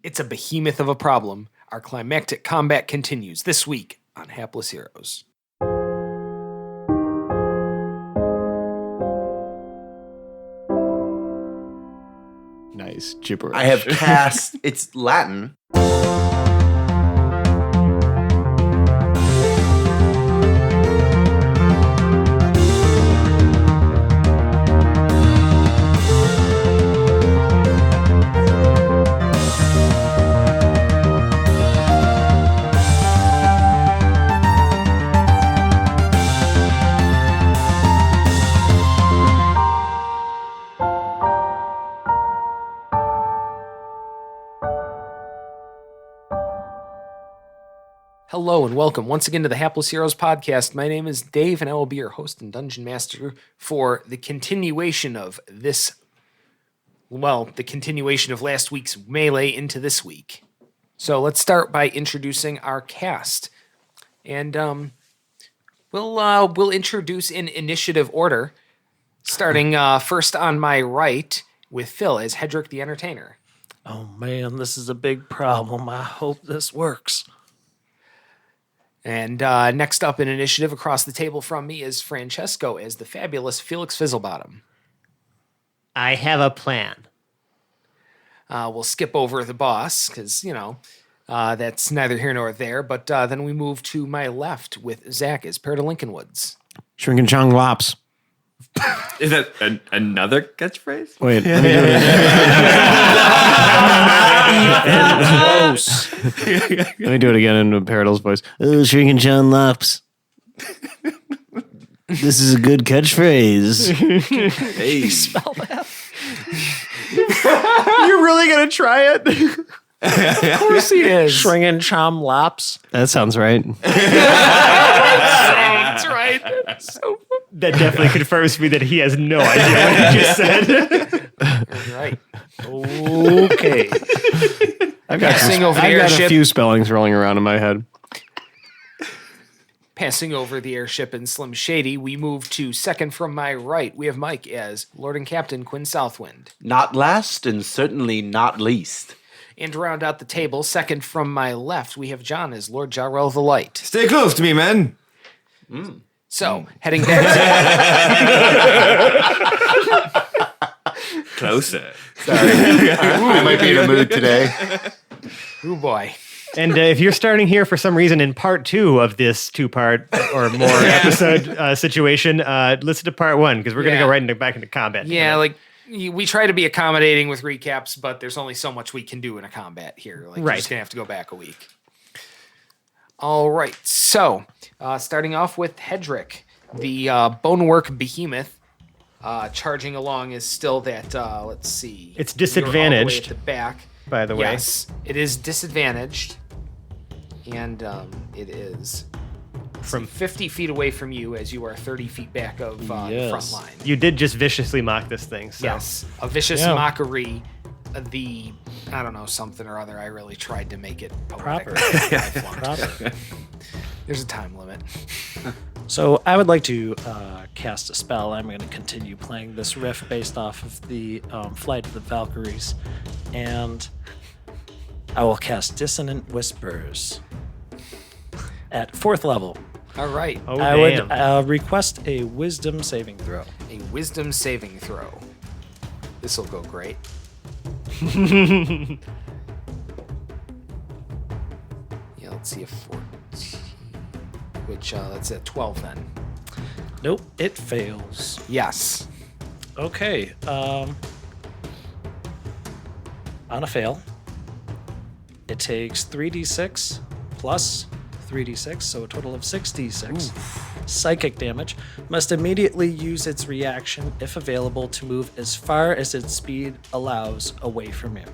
It's a behemoth of a problem. Our climactic combat continues this week on Hapless Heroes. Nice gibberish. I have cast. It's Latin. Hello and welcome once again to the Hapless Heroes podcast. My name is Dave and I will be your host and dungeon master for the continuation of the continuation of last week's melee into this week. So let's start by introducing our cast. And we'll introduce in initiative order, starting first on my right with Phil as Hedrick the Entertainer. Oh man, this is a big problem. I hope this works. And next up in initiative across the table from me is Francesco as the fabulous Felix Fizzlebottom. I have a plan. We'll skip over the boss because, that's neither here nor there. But then we move to my left with Zach as Pair to Lincolnwoods. Shrinking Chong Lops. Is that another catchphrase? Wait, let me do it. Close. Let me do it again in Paradol's voice. Oh, Shrinking Chong Lops. This is a good catchphrase. Hey. Spell that. You're really going to try it? Of course he is. Shrinking Chom Lops. That sounds right. That's right. So That definitely confirms to me that he has no idea what he just said. right. Okay. I've got Passing over the a airship. few spellings rolling around in my head. Passing over the airship in Slim Shady, we move to second from my right. We have Mike as Lord and Captain Quinn Southwind. Not last and certainly not least. And to round out the table, second from my left, we have John as Lord Jarrell the Light. Stay close to me, man. So, heading back Closer. I might be in a mood today. oh boy. And if you're starting here for some reason in part 2 of this 2-part or more episode situation, listen to part 1 because we're going to go back into combat. Yeah, we try to be accommodating with recaps, but there's only so much we can do in a combat here. You're just going to have to go back a week. All right, so starting off with Hedrick, the bonework behemoth. Charging along is still that, let's see. It's you're all the way disadvantaged, at the back. by the way. Yes, it is disadvantaged. And it is from 50 feet away from you as you are 30 feet back of the front line. You did just viciously mock this thing. So. Yes, a vicious mockery. Something or other. I really tried to make it poetic. Proper. There's a time limit. So I would like to cast a spell. I'm going to continue playing this riff based off of the Flight of the Valkyries. And I will cast Dissonant Whispers at 4th level. All right. Oh, I damn. would request a Wisdom saving throw. A wisdom saving throw. This will go great. Yeah, let's see if 14. Which, that's at 12 then. Nope, it fails. Yes. Okay. On a fail, it takes 3d6 plus 3d6, so a total of 6d6. Psychic damage. Must immediately use its reaction, if available, to move as far as its speed allows away from you.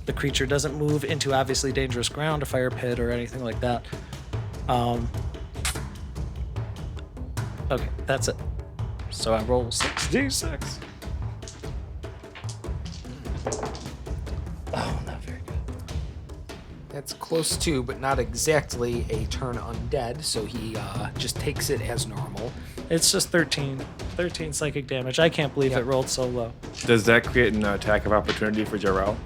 The creature doesn't move into obviously dangerous ground, a fire pit, or anything like that. Okay, that's it. So I roll 6d6. Oh, not very good. That's close to, but not exactly a turn undead, so he just takes it as normal. It's just 13 psychic damage. I can't believe it rolled so low. Does that create an attack of opportunity for Jarrell?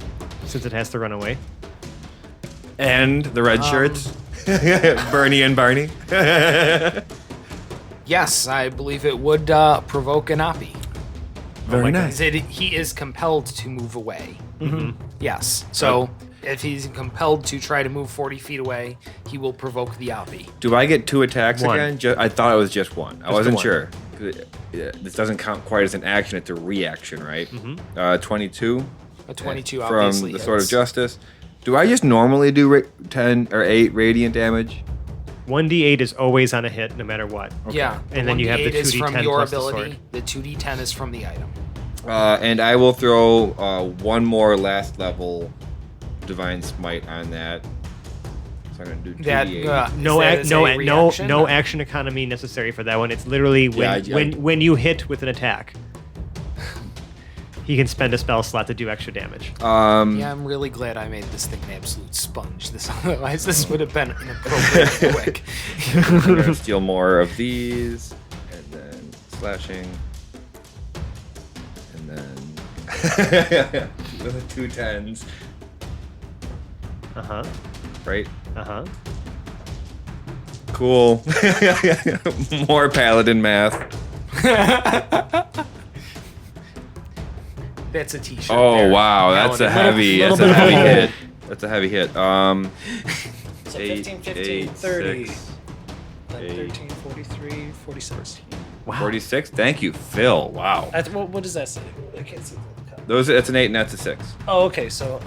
since it has to run away. And the red shirts. Bernie and Barney. Yes, I believe it would provoke an Oppie. Very nice. He is compelled to move away. Yes. So if he's compelled to try to move 40 feet away, he will provoke the Oppie. Do I get 2 attacks One. again? I thought it was just one. I wasn't one. sure. This doesn't count quite as an action; it's a reaction, right? 22 A 22 from obviously the Sword of hits. Justice. Do I just normally do 10 or 8 radiant damage? 1d8 is always on a hit, no matter what. Yeah. And then you have the 1d8 is 2d10 from your plus the ability. sword. The 2d10 is from the item. And I will throw one more last level Divine Smite on that. So I'm gonna do 2d8. That No, is that no, a no, reaction? no action economy necessary for that one. It's literally when Yeah, I- when you hit with an attack, he can spend a spell slot to do extra damage. Yeah, I'm really glad I made this thing an absolute sponge. Otherwise, this would have been inappropriate quick. I'm gonna steal more of these, and then slashing, and then with the 2 10s, Uh huh. right? Uh huh. Cool. More paladin math. That's a t-shirt. Oh there. wow, that's a Paladin. heavy. little That's a bit heavy of- hit. That's a heavy hit. So 8, 15, 15, 30. 6, 13, 43, 46. 46. Thank you, Phil. Wow. What does that say? I can't see. That's an 8 and that's a 6. Oh, okay. So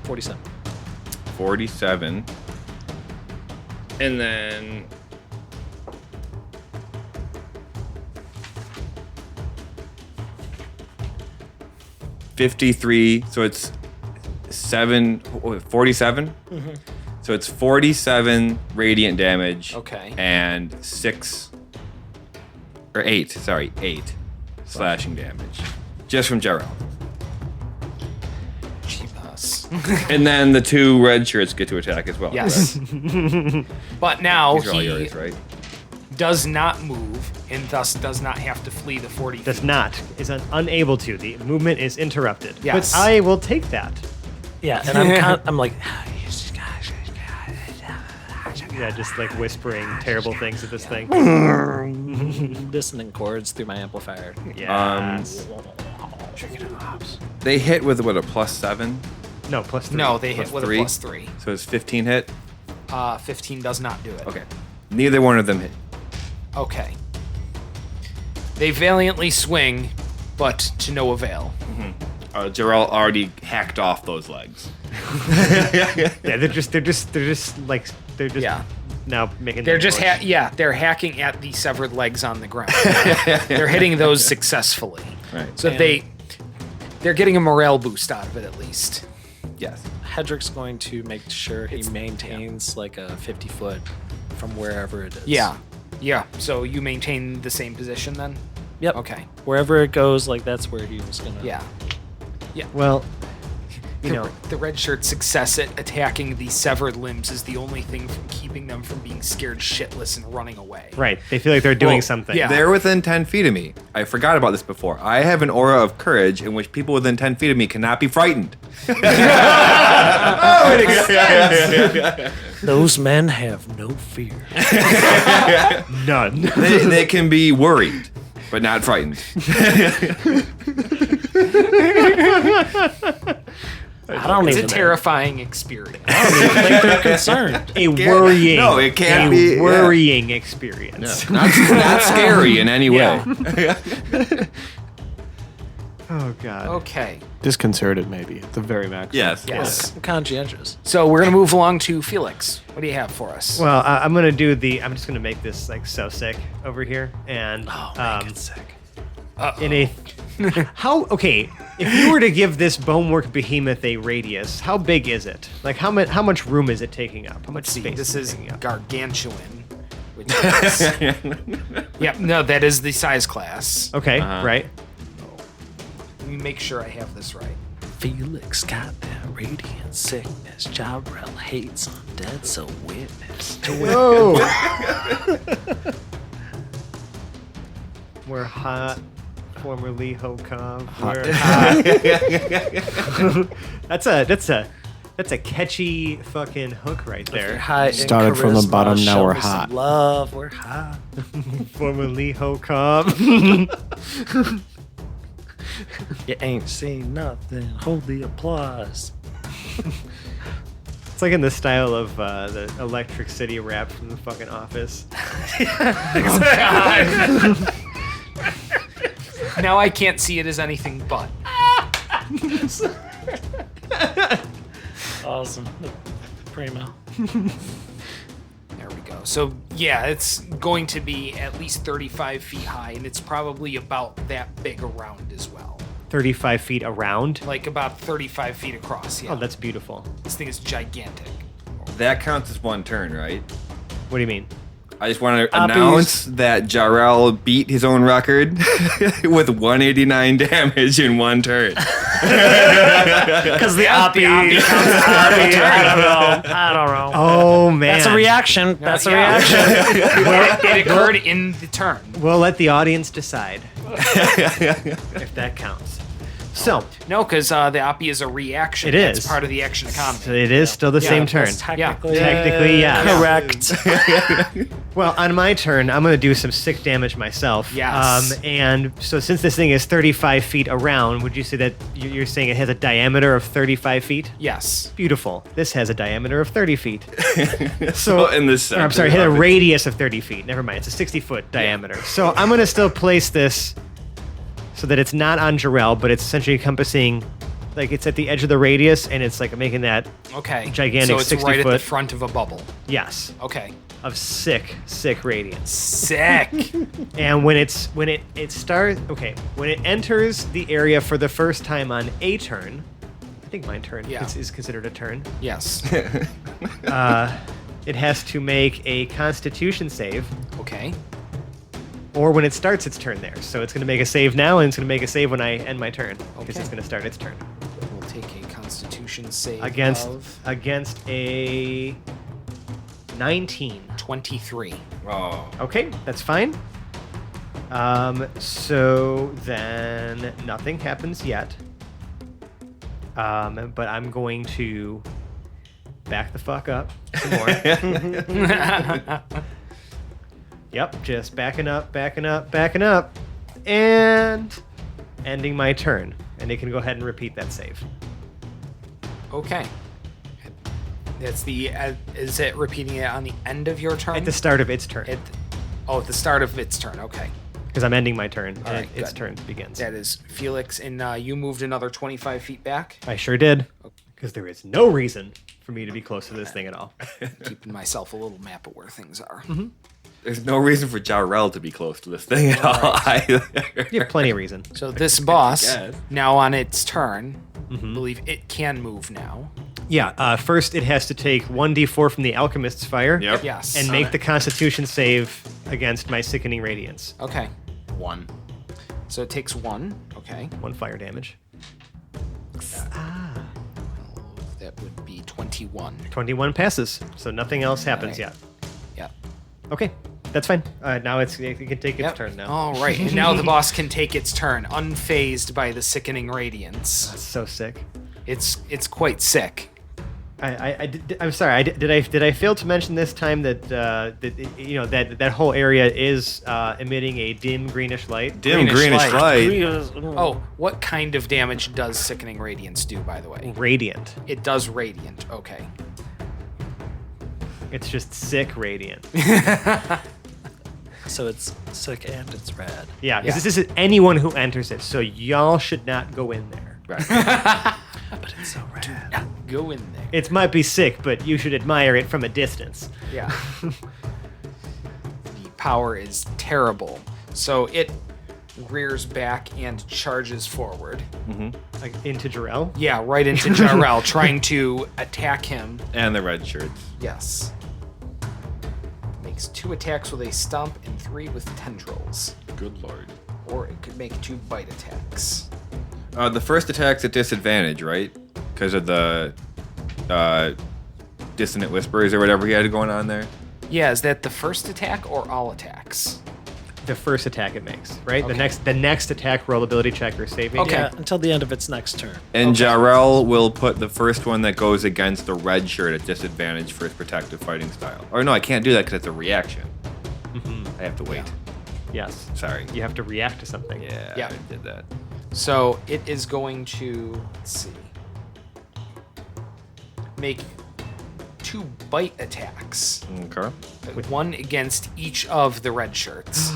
47. 47. And then $53, so it's 47. So it's 47 radiant damage. Okay. And 8 slashing damage. Just from Gerald. Cheap us. And then the 2 red shirts get to attack as well. Yes. But now These are all he yours, right? does not move and thus does not have to flee the 40 feet. Does not. Is unable to. The movement is interrupted. Yes. But I will take that. Yeah, and I'm like, Yeah, just like whispering terrible things at this thing. dissonant chords through my amplifier. Yes. They hit with what, a +7? No, plus 3. No, they hit with +3? a +3. So it's 15 hit? 15 does not do it. Okay. Neither one of them hit. Okay. They valiantly swing, but to no avail. Jarrell already hacked off those legs. Yeah, they're just Yeah. now making. They're them just push. they're hacking at the severed legs on the ground. They're hitting those successfully. Right. So they're getting a morale boost out of it at least. Yes. Hedrick's going to make sure he maintains like a 50-foot from wherever it is. Yeah. Yeah. So you maintain the same position then? Yep. Okay. Wherever it goes, like that's where he was gonna. Yeah. Well, you know, The red shirt's success at attacking the severed limbs is the only thing from keeping them from being scared shitless and running away. right. They feel like they're doing Well, something. yeah. They're within 10 feet of me. I forgot about this before. I have an aura of courage in which people within 10 feet of me cannot be frightened. Those men have no fear. None. They can be worried, but not frightened. I don't It's even a terrifying experience. think they're concerned. A worrying. No, it can't a be, yeah. worrying experience. Not scary in any way. Yeah. Oh God. Okay. Disconcerted, maybe, at the very max. Yes. Yes. Conscientious. So we're gonna move along to Felix. What do you have for us? Well, I'm gonna do the. I'm just gonna make this like so sick over here, and sick. in a. How okay? If you were to give this bonework behemoth a radius, how big is it? Like how much room is it taking up? How much See, space? this it is taking up? gargantuan. Which is, yeah, no, that is the size class. Okay, Uh-huh. right. Let me make sure I have this right. Felix got that radiant sickness. Jabrel hates undead, so witness. We're hot. Formerly Hocom. That's a catchy fucking hook right there. High in Started from the charisma, bottom, now show we're me some hot. Love, we're hot. Formerly Hocom. You ain't seen nothing. Hold the applause. It's like in the style of the Electric City rap from the fucking Office. Now I can't see it as anything but. Awesome. Primo. There we go. So yeah, it's going to be at least 35 feet high, and it's probably about that big around as well. 35 feet around. Like about 35 feet across. Yeah. Oh, that's beautiful. This thing is gigantic. That counts as one turn, right? What do you mean? I just want to announce that Jarrell beat his own record with 189 damage in one turn. Because the Oppie. I don't know. Oh, man. That's a reaction. That's a Yeah. reaction. It occurred in the turn. We'll let the audience decide if that counts. So, No, because the Oppie is a reaction. It is. It's part of the action economy. it is still the same turn. Technically, Technically, yes. correct. Well, on my turn, I'm going to do some sick damage myself. Yes. And so since this thing is 35 feet around, would you say that you're saying it has a diameter of 35 feet? Yes. Beautiful. This has a diameter of 30 feet. So, in the or, center I'm sorry, it has a of it. radius of 30 feet. Never mind. It's a 60-foot diameter. So I'm going to still place this so that it's not on Jarrell, but it's essentially encompassing, like it's at the edge of the radius, and it's like making that, Okay. Gigantic So it's 60 right at the foot. front of a bubble. yes, Okay. of sick radiance. Sick. And when it starts, okay, when it enters the area for the first time on a turn, I think my turn Yeah. is considered a turn. Yes. It has to make a Constitution save, Okay. or when it starts its turn there. So it's going to make a save now, and it's going to make a save when I end my turn, because Okay. it's going to start its turn We'll take a Constitution save against of a 19. 23. Oh. Okay, that's fine. So then nothing happens yet. But I'm going to back the fuck up some more. Yep, just backing up, and ending my turn. And it can go ahead and repeat that save. Okay. That's the. Is it repeating it on the end of your turn? At the start of its turn. At the start of its turn. Okay. Because I'm ending my turn, and right, its good. turn begins. That is Felix, and you moved another 25 feet back. I sure did. Because there is no reason for me to be close to this thing at all. Keeping myself a little map of where things are. There's no reason for Jarrell to be close to this thing at all either. You have plenty of reason. So this boss, guess. now on its turn, I believe it can move now. Yeah, first it has to take 1d4 from the Alchemist's Fire. Yep. Yes. And make the Constitution save against my Sickening Radiance. Okay. 1. So it takes 1. Okay. 1 fire damage. That would be 21. 21 passes, so nothing else happens Alright. yet. Yep. Okay, that's fine. Now it can take its Yep. turn now. All right. And now the boss can take its turn, unfazed by the sickening radiance. That's so sick. It's quite sick. I'm sorry. Did I fail to mention this time that that whole area is emitting a dim greenish light? Dim greenish light. Oh, what kind of damage does sickening radiance do, by the way? Radiant. It does radiant. Okay. It's just sick radiant. So it's sick and it's rad. Yeah, because Yeah. this is anyone who enters it, so y'all should not go in there. But it's so rad. Go in there. It might be sick, but you should admire it from a distance. Yeah. The power is terrible. So it rears back and charges forward. Like into Jarrell. Yeah, right into Jarrell, trying to attack him. And the red shirts. Yes. Makes 2 attacks with a stomp and 3 with tendrils. Good lord. Or it could make 2 bite attacks. The first attack's at disadvantage, right? Because of the dissonant whispers or whatever he had going on there. Yeah, is that the first attack or all attacks? the first attack it makes, right? Okay. The next attack roll ability check or saving. Okay. Yeah, until the end of its next turn. And Jarrell will put the first one that goes against the red shirt at disadvantage for his protective fighting style. Or no, I can't do that because it's a reaction. I have to wait. Yes. Sorry. You have to react to something. Yeah, Yeah. I did that. So it is going to, let's see, make 2 bite attacks. Okay. One against each of the red shirts.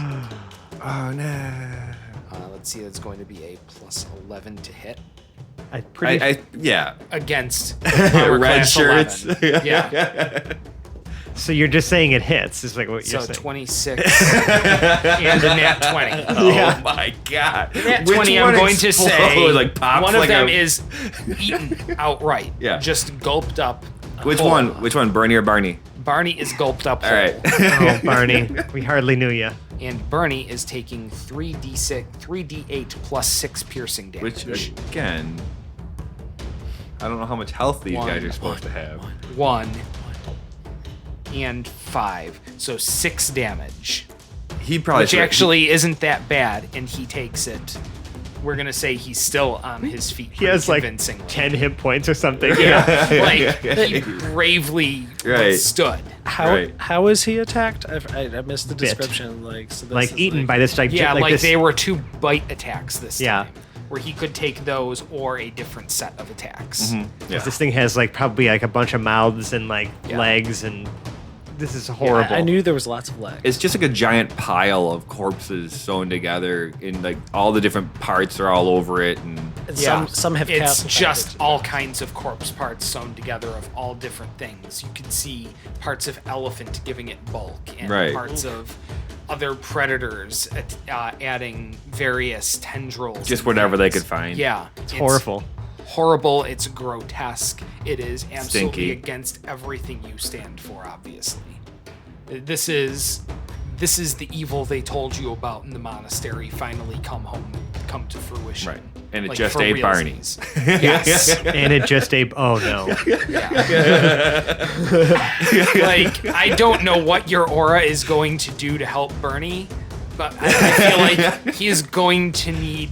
Oh no. Let's see, that's going to be a plus 11 to hit Yeah. against armor Red class shirts. 11. Yeah. So you're just saying it hits, is like what So you're saying. 26 and a nat 20. Oh my god. Nat Which 20, I'm one going to say explodes, like pops one of like them a- is eaten outright. Yeah. Just gulped up. Which whole. one? Which one? Bernie or Barney? Barney is gulped up All right. whole. Oh, Barney, we hardly knew you. And Bernie is taking 3d8 plus 6 piercing damage. Which again, I don't know how much health these guys are supposed to have. 1 and 5. So 6 damage. He probably Which should- actually isn't that bad, and he takes it. We're gonna say he's still on his feet. He has like convincingly. 10 hit points or something. Like he bravely Right. stood. How is he attacked? I missed the Bit. description. Like so this Like is eaten by this gigantic. Yeah, like this, they were 2 bite attacks this Yeah. time, where he could take those or a different set of attacks. Yeah. This thing has like probably like a bunch of mouths and like Yeah. legs, and this is horrible. I knew there was lots of legs. It's just like a giant pile of corpses sewn together, in like all the different parts are all over it, and And Yeah, some have it's calcified just it. all kinds of corpse parts sewn together of all different things. You can see parts of elephant giving it bulk, and Right. parts of other predators adding various tendrils. just and whatever they things. could find. Yeah, it's horrible. horrible. It's grotesque. It is absolutely Stinky. against everything you stand for. Obviously, this is the evil they told you about in the monastery finally come to fruition. Right. And it Like, just for ate Barney. realsies. Yes. And it just oh no. Like, I don't know what your aura is going to do to help Bernie, but I feel like he is going to need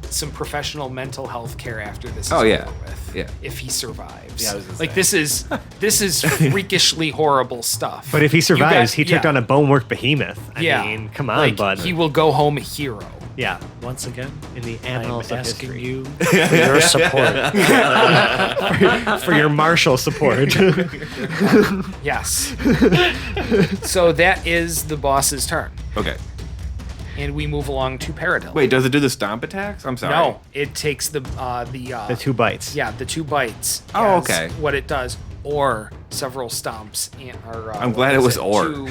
some professional mental health care after this is Oh, yeah. over with. Yeah. If he survives. Yeah, I was gonna like say. this is freakishly horrible stuff. But if he survives, he took yeah. on a bonework behemoth. I Yeah. mean, come on, like, bud. he will go home a hero. Yeah. Once again, In the I am annals of asking history. you for your support. For your martial support. Yes. So that is the boss's turn. Okay. And we move along to Paradil. Wait, does it do the stomp attacks? I'm sorry. No, it takes the The 2 bites. Yeah, the 2 bites. Oh, as okay. What it does, or several stomps, and I'm glad it was or. 2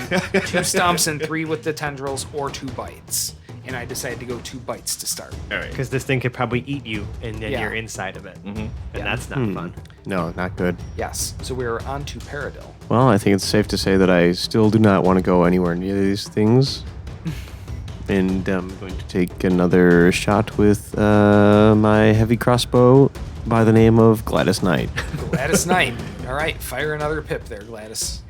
stomps and 3 with the tendrils, or 2 bites. And I decided to go 2 bites to start. All right. Because this thing could probably eat you, and then Yeah. you're inside of it. Mm-hmm. And Yeah. that's not fun. No, not good. Yes. So we're on to Paradil. Well, I think it's safe to say that I still do not want to go anywhere near these things. And I'm going to take another shot with my heavy crossbow by the name of Gladys Knight. Gladys Knight. All right, fire another pip there, Gladys.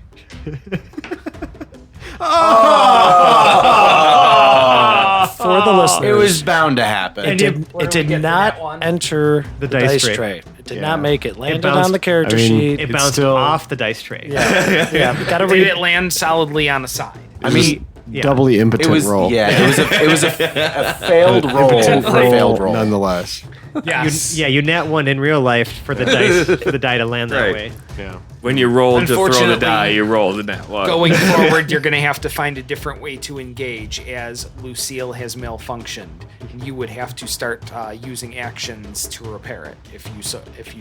For the listeners, It was bound to happen. It you- did, What it do we did get for not that one? enter The the dice dice tray. tray. It did Yeah. not make it. Landed bounced- on the character I mean, sheet. It It's bounced still- off the dice tray. yeah, yeah. We gotta Did read it land solidly on the side? I mean, Yeah. Doubly impotent it was roll. it was a failed roll for a Impotent failed roll. nonetheless. Yes. You nat 1 in real life for the dice for the die to land that Right. way. Yeah. When you roll to throw the Unfortunately, die, you roll the net one. Going forward, you're going to have to find a different way to engage, as Lucille has malfunctioned. And you would have to start using actions to repair it if you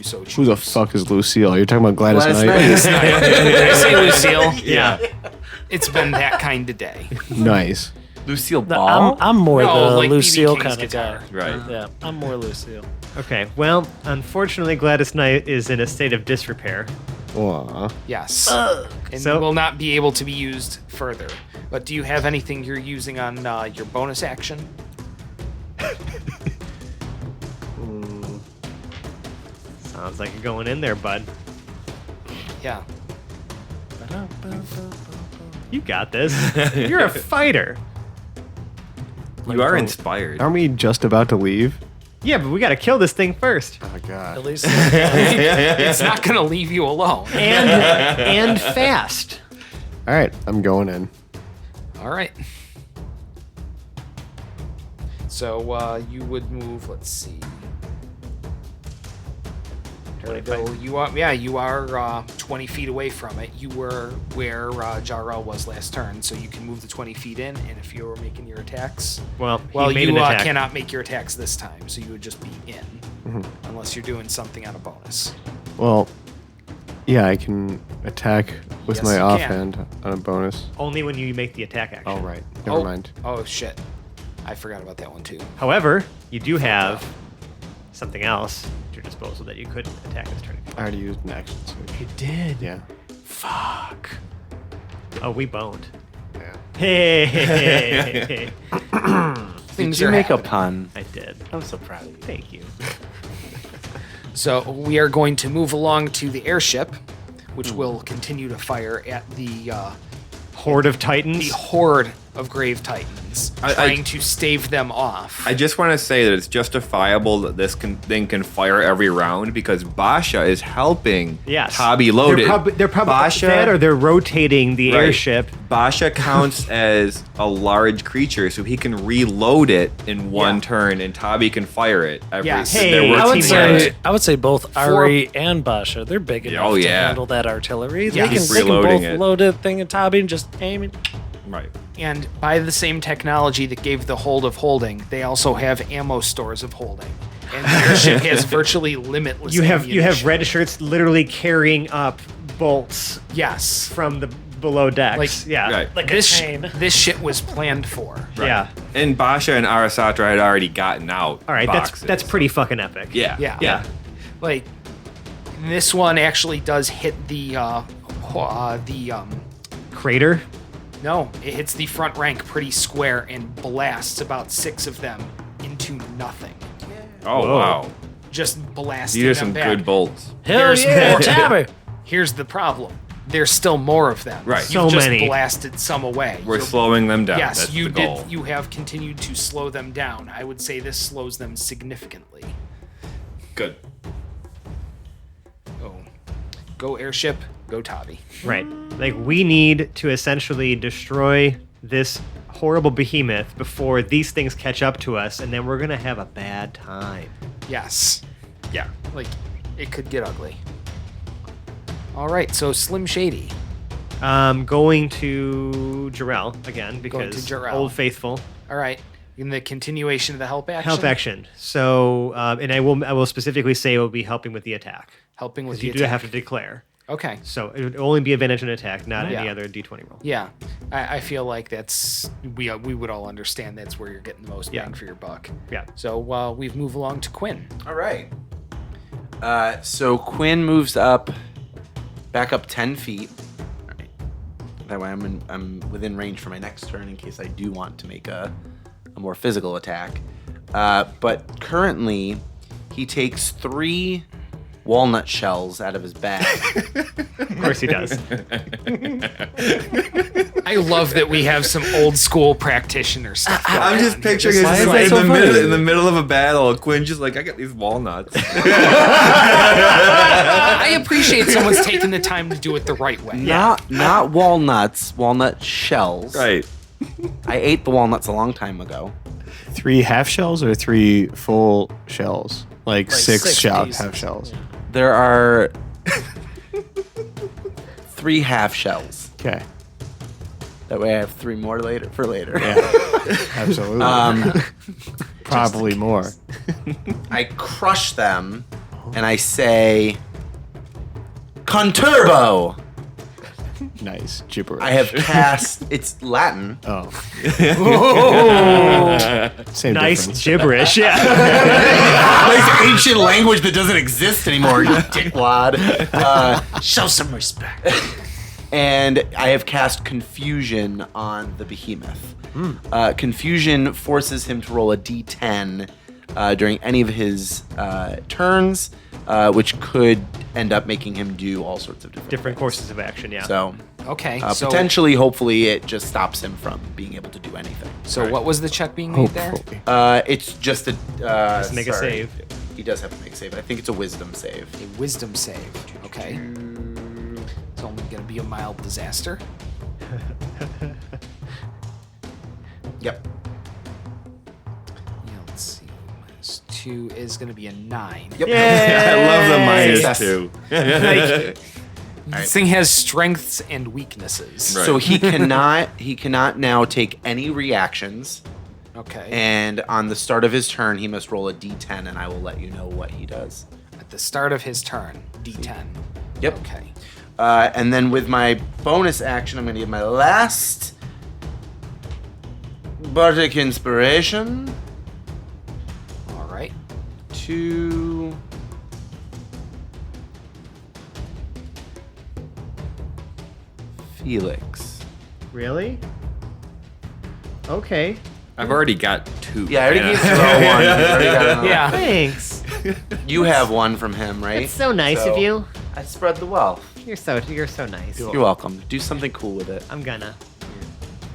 so choose. Who the fuck is Lucille? You're talking about Gladys, Gladys Knight? Knight. Did I say Lucille? Yeah. It's been that kind of day. Nice. Lucille No, Ball. I'm more No, the like B.B. Lucille King's kind of guy. guitar. Right. Yeah, I'm more Lucille. Okay. Well, unfortunately, Gladys Knight is in a state of disrepair. Aw. Yes. And So- will not be able to be used further. But do you have anything you're using on your bonus action? Sounds like you're going in there, bud. Yeah. You got this. You're a fighter. You are inspired. Aren't we just about to leave? Yeah, but we got to kill this thing first. Oh god. At least It's not going to leave you alone. And fast. All right, I'm going in. All right. So you would move. Let's see. You are 20 feet away from it. You were where Jarrell was last turn, so you can move the 20 feet in. And if you were making your attacks, Well, he made you an attack. cannot make your attacks this time, so you would just be in, unless you're doing something on a bonus. Well, yeah, I can attack with Yes, my you can. offhand on a bonus. Only when you make the attack action. Oh right, never mind. Oh shit, I forgot about that one too. However, you do have something else at your disposal that you could attack this turn. I already used an action switch. You did. Yeah. Fuck. Oh, we boned. Yeah. Hey. Things Did you are make a happening. pun? I did. I'm so proud of you. Thank you. So we are going to move along to the airship, which will continue to fire at the Horde of Titans. horde of grave titans, trying to stave them off. I just want to say that it's justifiable that this thing can fire every round because Basha is helping Yes. Tabi load it. They're probably Basha, that, or they're rotating the Right. airship. Basha counts as a large creature, so he can reload it in one turn, and Tabi can fire it every. Yes. they're Hey, working I would together. say For- both Ari and Basha, they're big enough Oh, to yeah. handle that artillery. Yeah. They Keep can reloading both it. load a thing at Tabi and just aim it. Right. And by the same technology that gave the hold of holding, they also have ammo stores of holding. And the airship has virtually limitless You have ammunition. red shirts literally carrying up bolts Yes. from the below decks. Like- yeah. Right. Like This, a chain. this shit was planned for. Yeah. And Basha and Arasatra had already gotten out. All right. boxes. That's pretty fucking epic. Yeah. Yeah. Like, this one actually does hit the Crater. no, it hits the front rank pretty square and blasts about 6 of them into nothing. Oh Whoa. wow. Just blasting These are them some back. good bolts. Hell There's yeah, more. Tabi! Here's the problem. There's still more of them. Right. You've So just many. blasted some away. We're You're- slowing them down. Yes, That's you the goal. did. You have continued to slow them down. I would say this slows them significantly. Good. Oh, go airship. Go Tabi. Right. Like we need to essentially destroy this horrible behemoth before these things catch up to us, and then we're gonna have a bad time. Yes. Yeah. Like, it could get ugly. All right. So Slim Shady. Going to Jarrell again Going to because Jarrell. Old Faithful. All right. In the continuation of the help action. Help action. So, and I will specifically say it will be helping with the attack. Helping with Because the you do attack. have to declare. Okay. So it would only be advantage on attack, not any Yeah. other d20 roll. Yeah, I feel like that's we would all understand that's where you're getting the most bang for your buck. Yeah. So we've moved along to Quinn. All right. So Quinn moves back up 10 feet. All right. That way I'm within range for my next turn in case I do want to make a more physical attack. But currently, he takes 3 walnut shells out of his bag. Of course he does. I love that we have some old school practitioner stuff. going I'm just on here. picturing it Why just is like that in so the funny? in the middle of a battle. Quinn just like, I got these walnuts. I appreciate someone's taking the time to do it the right way. Not walnuts, walnut shells. Right. I ate the walnuts a long time ago. 3 half shells or 3 full shells? Like 6 6 half pieces. shells. There are 3 half shells. Okay. That way I have 3 more later for later. Yeah. Absolutely. Probably more. I crush them and I say, Conturbo! Nice. Gibberish. I have cast, it's Latin. Oh. Same Nice difference. gibberish. Yeah. Like ancient language that doesn't exist anymore, you dickwad. Show some respect. And I have cast Confusion on the behemoth. Confusion forces him to roll a d10 during any of his turns. which could end up making him do all sorts of different things. courses of action. Yeah. So Okay. So potentially, hopefully, it just stops him from being able to do anything. So what was the check being made there? Hopefully. It's just a make a save. He does have to make a save. I think it's a wisdom save. A wisdom save. Okay. It's only going to be a mild disaster. Yep. Yeah, let's see. -2 is going to be a 9. Yep. I love the Success. -2. This thing has strengths and weaknesses. Right. So he cannot now take any reactions. Okay. And on the start of his turn, he must roll a d10, and I will let you know what he does. At the start of his turn, D10. Yep. Okay. And then with my bonus action, I'm going to give my last bardic inspiration All right. to Felix. Really? Okay. I've already got 2. Yeah, I already gave Terrell one. You already got another. Yeah. Thanks. You have one from him, right? That's so nice of you. I spread the wealth. You're so nice. You're welcome. Do something cool with it. I'm gonna.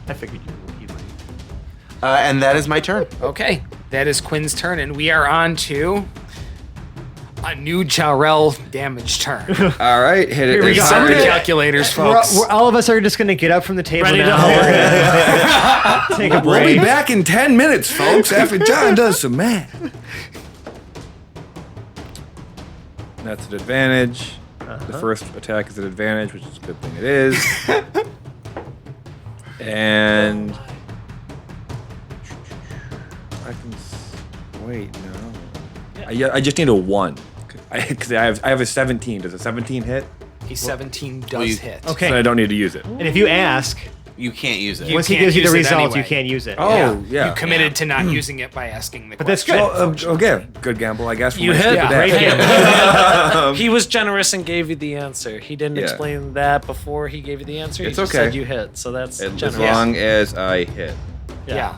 I figured you might. And that is my turn. Okay. That is Quinn's turn, and we are on to a new Jarrell damage turn. All right, hit it. Here we go. Set I'm the gonna- calculators, We're, folks. all of us are just gonna get up from the table Ready to now. We're gonna take a We'll be break. back in 10 minutes, folks, after John does some math. That's an advantage. The first attack is an advantage, which is a good thing it is. And I can wait. No, I just need a 1 because I have a 17. Does a 17 hit? A 17 does hit. Okay. So I don't need to use it. And if you ask, You can't use it. You once he can't gives you the use it results, you anyway. can't use it. Oh, yeah. You committed to not using it by asking the But that's question. good. Well, okay, good gamble, I guess. for You my hit. stupid Great ass. gamble. He was generous and gave you the answer. He didn't Yeah. explain that before he gave you the answer. It's he just okay. said you hit, so that's As generous. long as I hit. Yeah.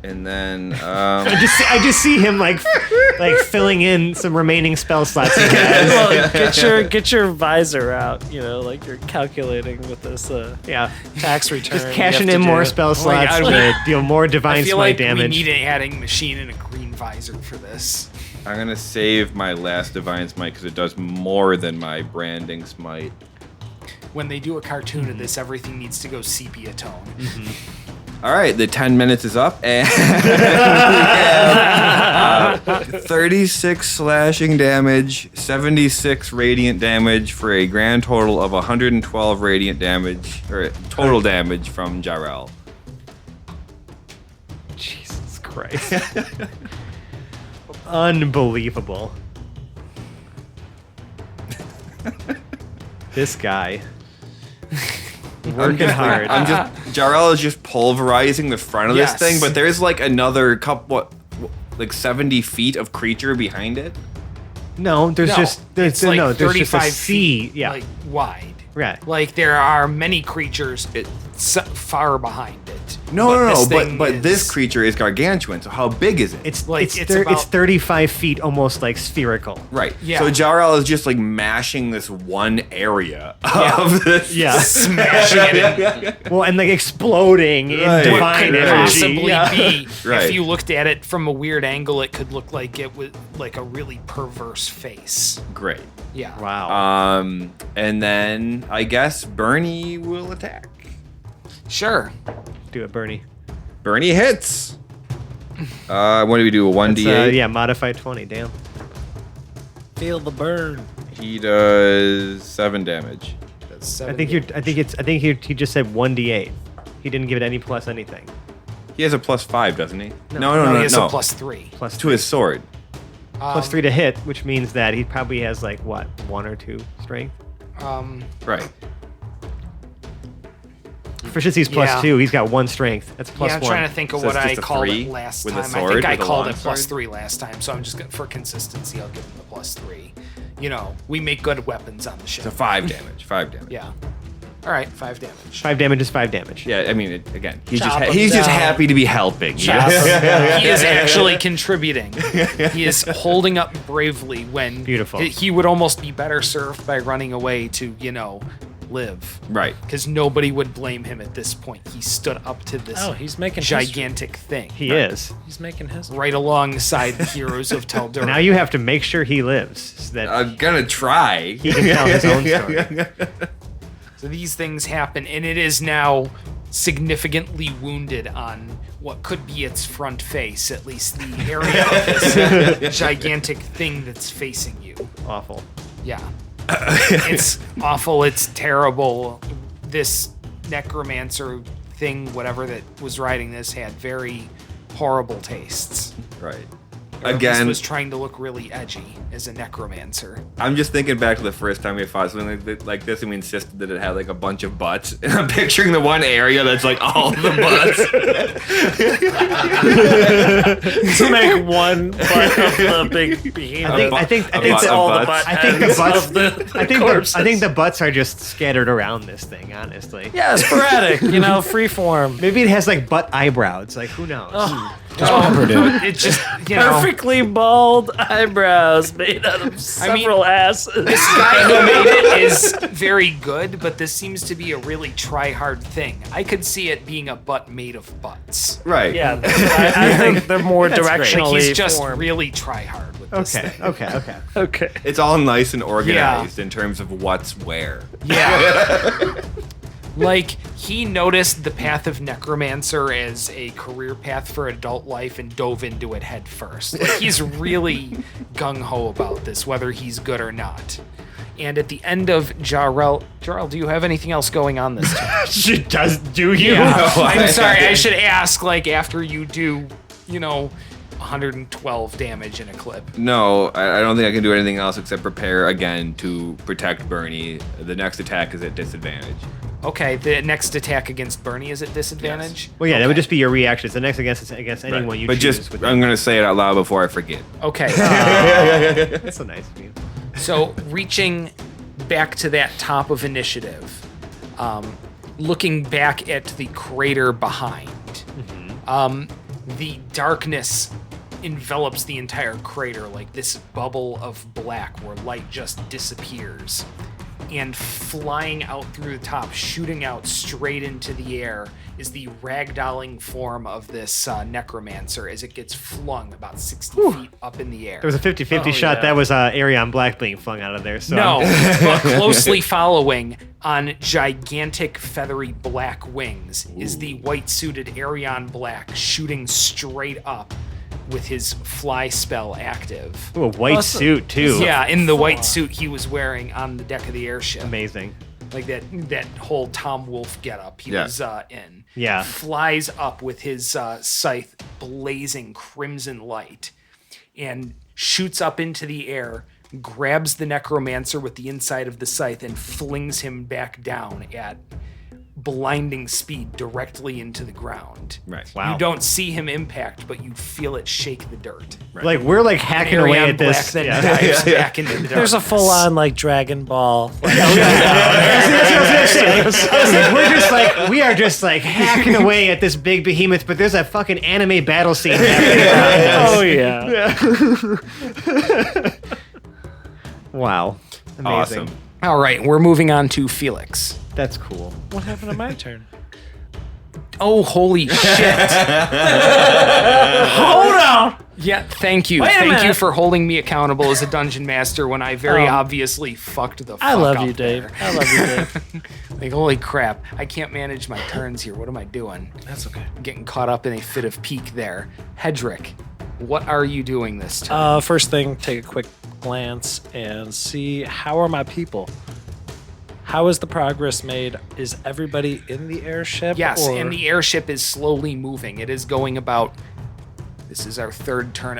And then, I just see him like filling in some remaining spell slots he has. Well, get your visor out. You know, like you're calculating with this Yeah. tax return. Just you cashing have to in more do. spell my slots God, to deal more I divine feel smite like damage. we need an adding machine and a green visor for this. I'm going to save my last Divine Smite because it does more than my Branding Smite. When they do a cartoon of this, everything needs to go sepia tone. All right, the 10 minutes is up, and we have 36 slashing damage, 76 radiant damage for a grand total of 112 radiant damage, or total damage from Jarrell. Jesus Christ. Unbelievable. This guy. Working hard. Jarrell is just pulverizing the front of Yes. this thing, but there's like another couple, like 70 feet of creature behind it. No, there's just it's there's like no there's just a 35 sea. feet, Yeah. like wide. Right. Like there are many creatures far behind it. No, this but thing this is- creature is gargantuan. So how big is it? It's Like, it's it's it's about- 35 feet, almost like spherical. right. Yeah. So Jarrell is just like mashing this one area Yeah. of this. Yeah. smashing it in. Well, and like exploding in Right. divine Could energy. possibly Yeah. be. Right. If you looked at it from a weird angle, it could look like it was like a really perverse face. Great. Yeah. Wow. And then I guess Bernie will attack. Sure. Do it, Bernie. Bernie hits. What do we do? A That's, 1d8? yeah, modified 20. Damn. Feel the burn. He does 7 damage. That's I think he just said 1d8. He didn't give it any plus anything. He has a +5, doesn't he? No, he has a +3. Plus To his sword. plus 3 to hit, which means that he probably has like what, 1 or 2 strength. Right. Proficiency's Yeah. +2. He's got 1 strength. That's +1. Yeah, I'm trying to think of So what it's I just a called 3 it last with a time. I sword, think I with a called long it sword? +3 last time, so I'm just gonna, for consistency, I'll give him the +3. You know, we make good weapons on the ship. So 5 damage. 5 damage. Yeah. All right, 5 damage. 5 damage is 5 damage. Yeah, I mean, again, he's Chop him just down. happy to be helping. Chop him down. He is actually contributing. He is holding up bravely when Beautiful. he would almost be better served by running away to, live. Right. Because nobody would blame him at this point. He stood up to this Oh, he's making gigantic thing. He is. He's making his. Right alongside the heroes of Tal'Dorei. Now you have to make sure he lives so that I'm gonna try. he can tell his own story. So these things happen, and it is now significantly wounded on what could be its front face, at least the area of this gigantic thing that's facing you. Awful. Yeah. It's awful. It's terrible. This necromancer thing, whatever that was riding this, had very horrible tastes. Right. Or at least Again, was trying to look really edgy as a necromancer. I'm just thinking back to the first time we fought something like this, and we insisted that it had like a bunch of butts. And I'm picturing the one area that's like all the butts. To make one butt of the big behemoth. I think butt the- of all the butts. butt I think the heads butts. of the I think the butts are just scattered around this thing. Honestly. Yeah, sporadic, free form. Maybe it has like butt eyebrows. Like who knows? It just, Perfectly bald eyebrows made out of several asses. This guy who made it is very good, but this seems to be a really try-hard thing. I could see it being a butt made of butts. Right. Yeah, I think they're more That's great. directionally Like he's just formed. really try-hard with this Okay. thing. Okay. Okay. It's all nice and organized in terms of what's where. Yeah. Like, he noticed the path of necromancer as a career path for adult life and dove into it head first. Like, he's really gung-ho about this, whether he's good or not. And at the end of Jarrell, do you have anything else going on this time? She does. Do you? Yeah. I'm sorry, I should ask, like, after you do, 112 damage in a clip. No, I don't think I can do anything else except prepare again to protect Bernie. The next attack is at disadvantage. Okay, the next attack against Bernie is at disadvantage? Well, yeah, that would just be your reaction. It's the next against anyone Right. you but choose. just, with I'm going to say it out loud before I forget. Okay. That's so nice of you. So, reaching back to that top of initiative, looking back at the crater behind, the darkness envelops the entire crater like this bubble of black where light just disappears. And flying out through the top, shooting out straight into the air, is the ragdolling form of this necromancer as it gets flung about 60 feet up in the air. There was a 50-50 shot. yeah. That was Arion Black being flung out of there. So No, but closely following on gigantic feathery black wings is the white-suited Arion Black shooting straight up with his fly spell active. Ooh, a white suit too. Yeah, in the white suit he was wearing on the deck of the airship. Amazing. Like that whole Tom Wolfe getup he Yeah. was in. Yeah. Flies up with his scythe blazing crimson light and shoots up into the air, grabs the necromancer with the inside of the scythe and flings him back down at blinding speed directly into the ground. Right. Wow. You don't see him impact, but you feel it shake the dirt. Like we're like hacking away Arion at this. Black then Yeah. dives back into the dark. There's a full-on like Dragon Ball. We're just like hacking away at this big behemoth, but there's a fucking anime battle scene happening. Oh yeah. Wow. Amazing. Awesome. All right, we're moving on to Felix. That's cool. What happened to my turn? Oh, holy shit. Hold on. Yeah, thank you. Wait a Thank you minute. for holding me accountable as a dungeon master when I very Oh. obviously fucked the fuck I love up you, Dave. there. I love you, Dave. Like, holy crap. I can't manage my turns here. What am I doing? That's okay. I'm getting caught up in a fit of pique there. Hedrick, what are you doing this time? First thing, take a quick glance and see how are my people. How is the progress made? Is everybody in the airship? Yes, or- and the airship is slowly moving. It is going about, this is our third turn,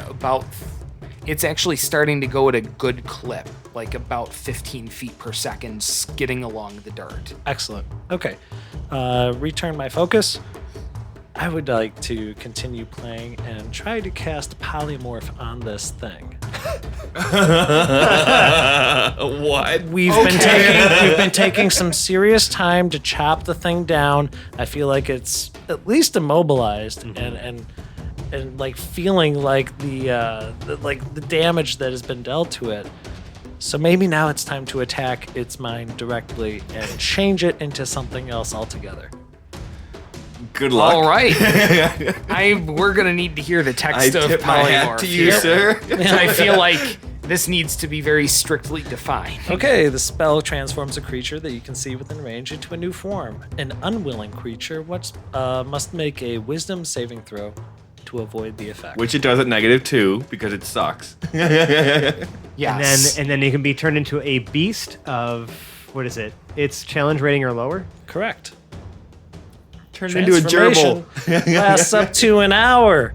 it's actually starting to go at a good clip, like about 15 feet per second, skidding along the dirt. Excellent. Okay. Return my focus. I would like to continue playing and try to cast polymorph on this thing. What? We've been taking some serious time to chop the thing down. I feel like it's at least immobilized and like feeling like the damage that has been dealt to it. So maybe now it's time to attack its mind directly and change it into something else altogether. Good luck. All right. We're going to need to hear the I text of tip my hat polymorph to you, here. sir. I feel like this needs to be very strictly defined. Okay, the spell transforms a creature that you can see within range into a new form. An unwilling creature must make a wisdom saving throw to avoid the effect. Which it does at -2 because it sucks. Yes. And then it can be turned into a beast of, what is it? It's challenge rating or lower? Correct. Turned into a gerbil. Lasts up to an hour.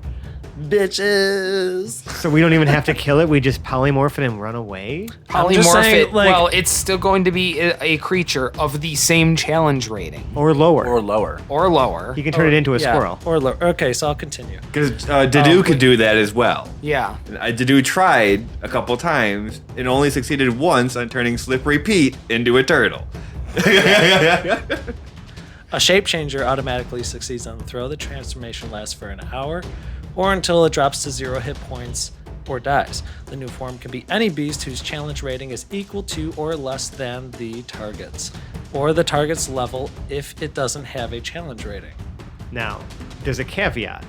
Bitches. So we don't even have to kill it. We just polymorph it and run away. I'm just Polymorph saying, it. like- Well, it's still going to be a creature of the same challenge rating Or lower. Or lower. or lower. You can turn it into a squirrel. Okay, so I'll continue. Because Dedue could do that as well. Yeah. Dedue tried a couple times and only succeeded once on turning Slippery Pete into a turtle. A shape changer automatically succeeds on the throw. The transformation lasts for an hour or until it drops to 0 hit points or dies. The new form can be any beast whose challenge rating is equal to or less than the target's, or the target's level if it doesn't have a challenge rating. Now, there's a caveat.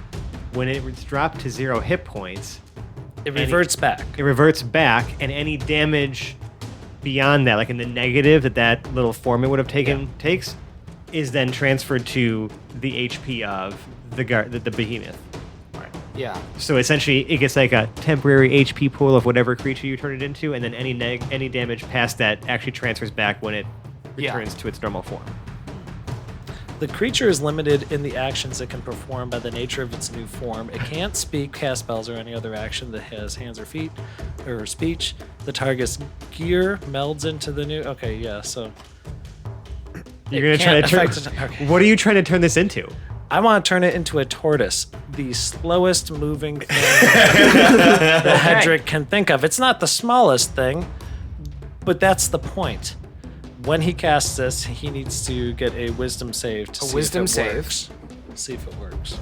When it's dropped to 0 hit points, It reverts back. it reverts back, and any damage beyond that, like in the negative that little form it would have taken takes, is then transferred to the HP of the behemoth. Yeah. So essentially, it gets like a temporary HP pool of whatever creature you turn it into, and then any damage past that actually transfers back when it returns to its normal form. The creature is limited in the actions it can perform by the nature of its new form. It can't speak, cast spells, or any other action that has hands or feet, or speech. The target's gear melds into the new... Okay, yeah, so... You're gonna try to turn. Okay. What are you trying to turn this into? I want to turn it into a tortoise, the slowest moving thing that Hedrick can think of. It's not the smallest thing, but that's the point. When he casts this, he needs to get a wisdom save to see wisdom if it save. works. See if it works.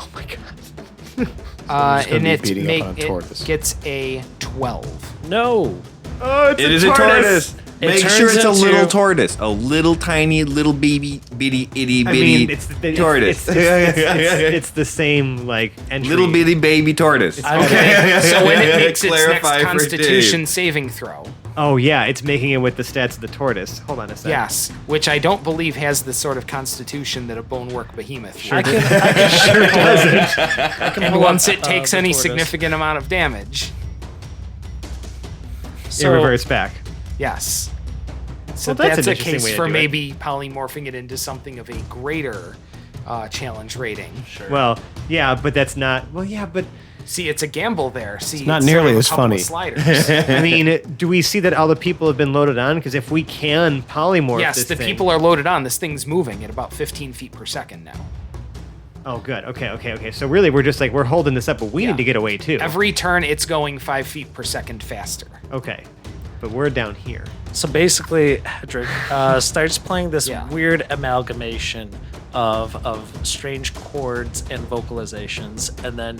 Oh my god! And be it beating up on a tortoise. gets a 12. No. Oh, it's It is a tortoise. It Make turns sure it's a into- little tortoise. A little tiny, little baby, bitty, itty, I bitty mean, it's tortoise. it's the same like entry. Little bitty baby tortoise. Okay. So when it makes its next Clarify for Constitution Dave. saving throw, Oh yeah, it's making it with the stats of the tortoise. Hold on a second. yes, which I don't believe has the sort of constitution that a bonework behemoth I would. can sure doesn't. And once it takes the any tortoise. significant amount of damage, It reverts back. yes. So Well, that's that's an a interesting case way to for do it. maybe polymorphing it into something of a greater challenge rating. Sure. Well, yeah, but that's not. Well, yeah, but See, it's a gamble there. See, not it's nearly sort of a as couple of funny. Sliders. I mean, do we see that all the people have been loaded on? Because if we can polymorph Yes, this the thing- people are loaded on. This thing's moving at about 15 feet per second now. Oh, good. Okay. So really, we're just like we're holding this up, but we Yeah. need to get away too. Every turn, it's going 5 feet per second faster. Okay, but we're down here. So basically, Hedrick starts playing this Yeah. weird amalgamation of strange chords and vocalizations, and then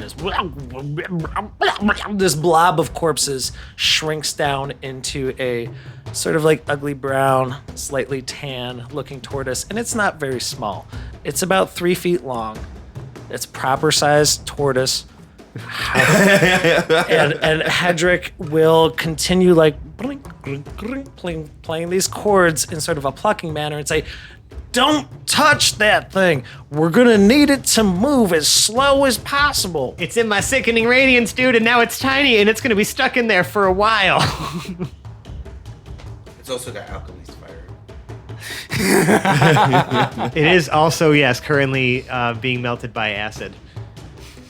this blob of corpses shrinks down into a sort of like ugly brown, slightly tan looking tortoise, and it's not very small. It's about 3 feet long. It's proper sized tortoise. and Hedrick will continue like playing these chords in sort of a plucking manner and say, "Don't touch that thing. We're gonna need it to move as slow as possible." It's in my sickening radiance, dude, and now it's tiny, and it's gonna be stuck in there for a while. It's also got alchemy's fire. It is also, yes, currently being melted by acid.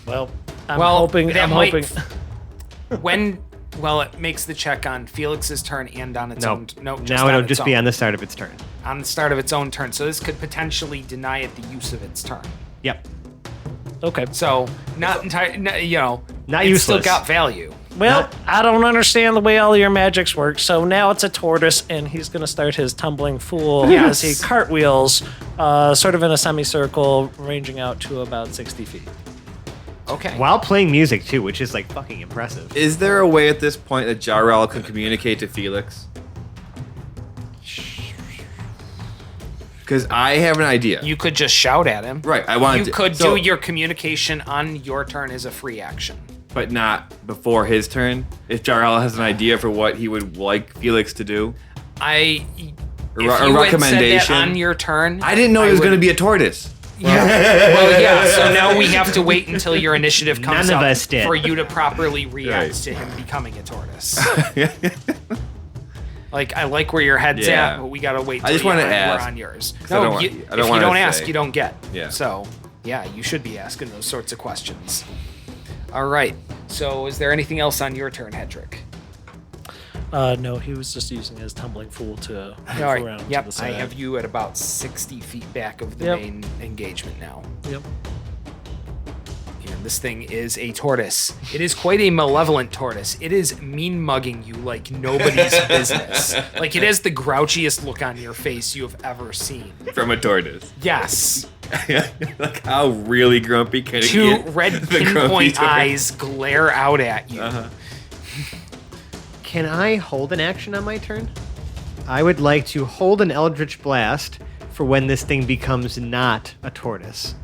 Well, I'm Well, hoping. that I'm might- hoping. It makes the check on Felix's turn and on its No, own. No, just now on it'll its just be own. on the start of its turn. On the start of its own turn. So this could potentially deny it the use of its turn. Yep. Okay. So not entirely, Not it's useless. still got value. Well, I don't understand the way all your magics work, so now it's a tortoise, and he's going to start his tumbling fool as he cartwheels, sort of in a semicircle, ranging out to about 60 feet. Okay. While playing music too, which is like fucking impressive. Is there a way at this point that Jarrell can communicate to Felix? Because I have an idea. You could just shout at him. Right, I wanted You to- could so- do your communication on your turn as a free action. But not before his turn? If Jarrell has an idea for what he would like Felix to do? If A you had said recommendation? that on your turn, I didn't know he was going to be a tortoise. Well, yeah. So now we have to wait until your initiative comes None of up us did. for you to properly react Right. to him becoming a tortoise. Like, I like where your head's Yeah. at, but we gotta wait. I just till wanna we're ask, on yours. 'cause I don't want- if I you don't wanna don't ask, say. you don't get. Yeah. So, yeah, you should be asking those sorts of questions. All right. So, is there anything else on your turn, Hedrick? No, he was just using his tumbling fool to move All right. around to Yep. the I side. have you at about 60 feet back of the Yep. main engagement now. Yep. And this thing is a tortoise. It is quite a malevolent tortoise. It is mean mugging you like nobody's business. Like, it has the grouchiest look on your face you have ever seen. From a tortoise. Yes. Like, how really grumpy can it Two get? red The grumpy pinpoint tortoise. eyes glare out at you. Can I hold an action on my turn? I would like to hold an Eldritch Blast for when this thing becomes not a tortoise.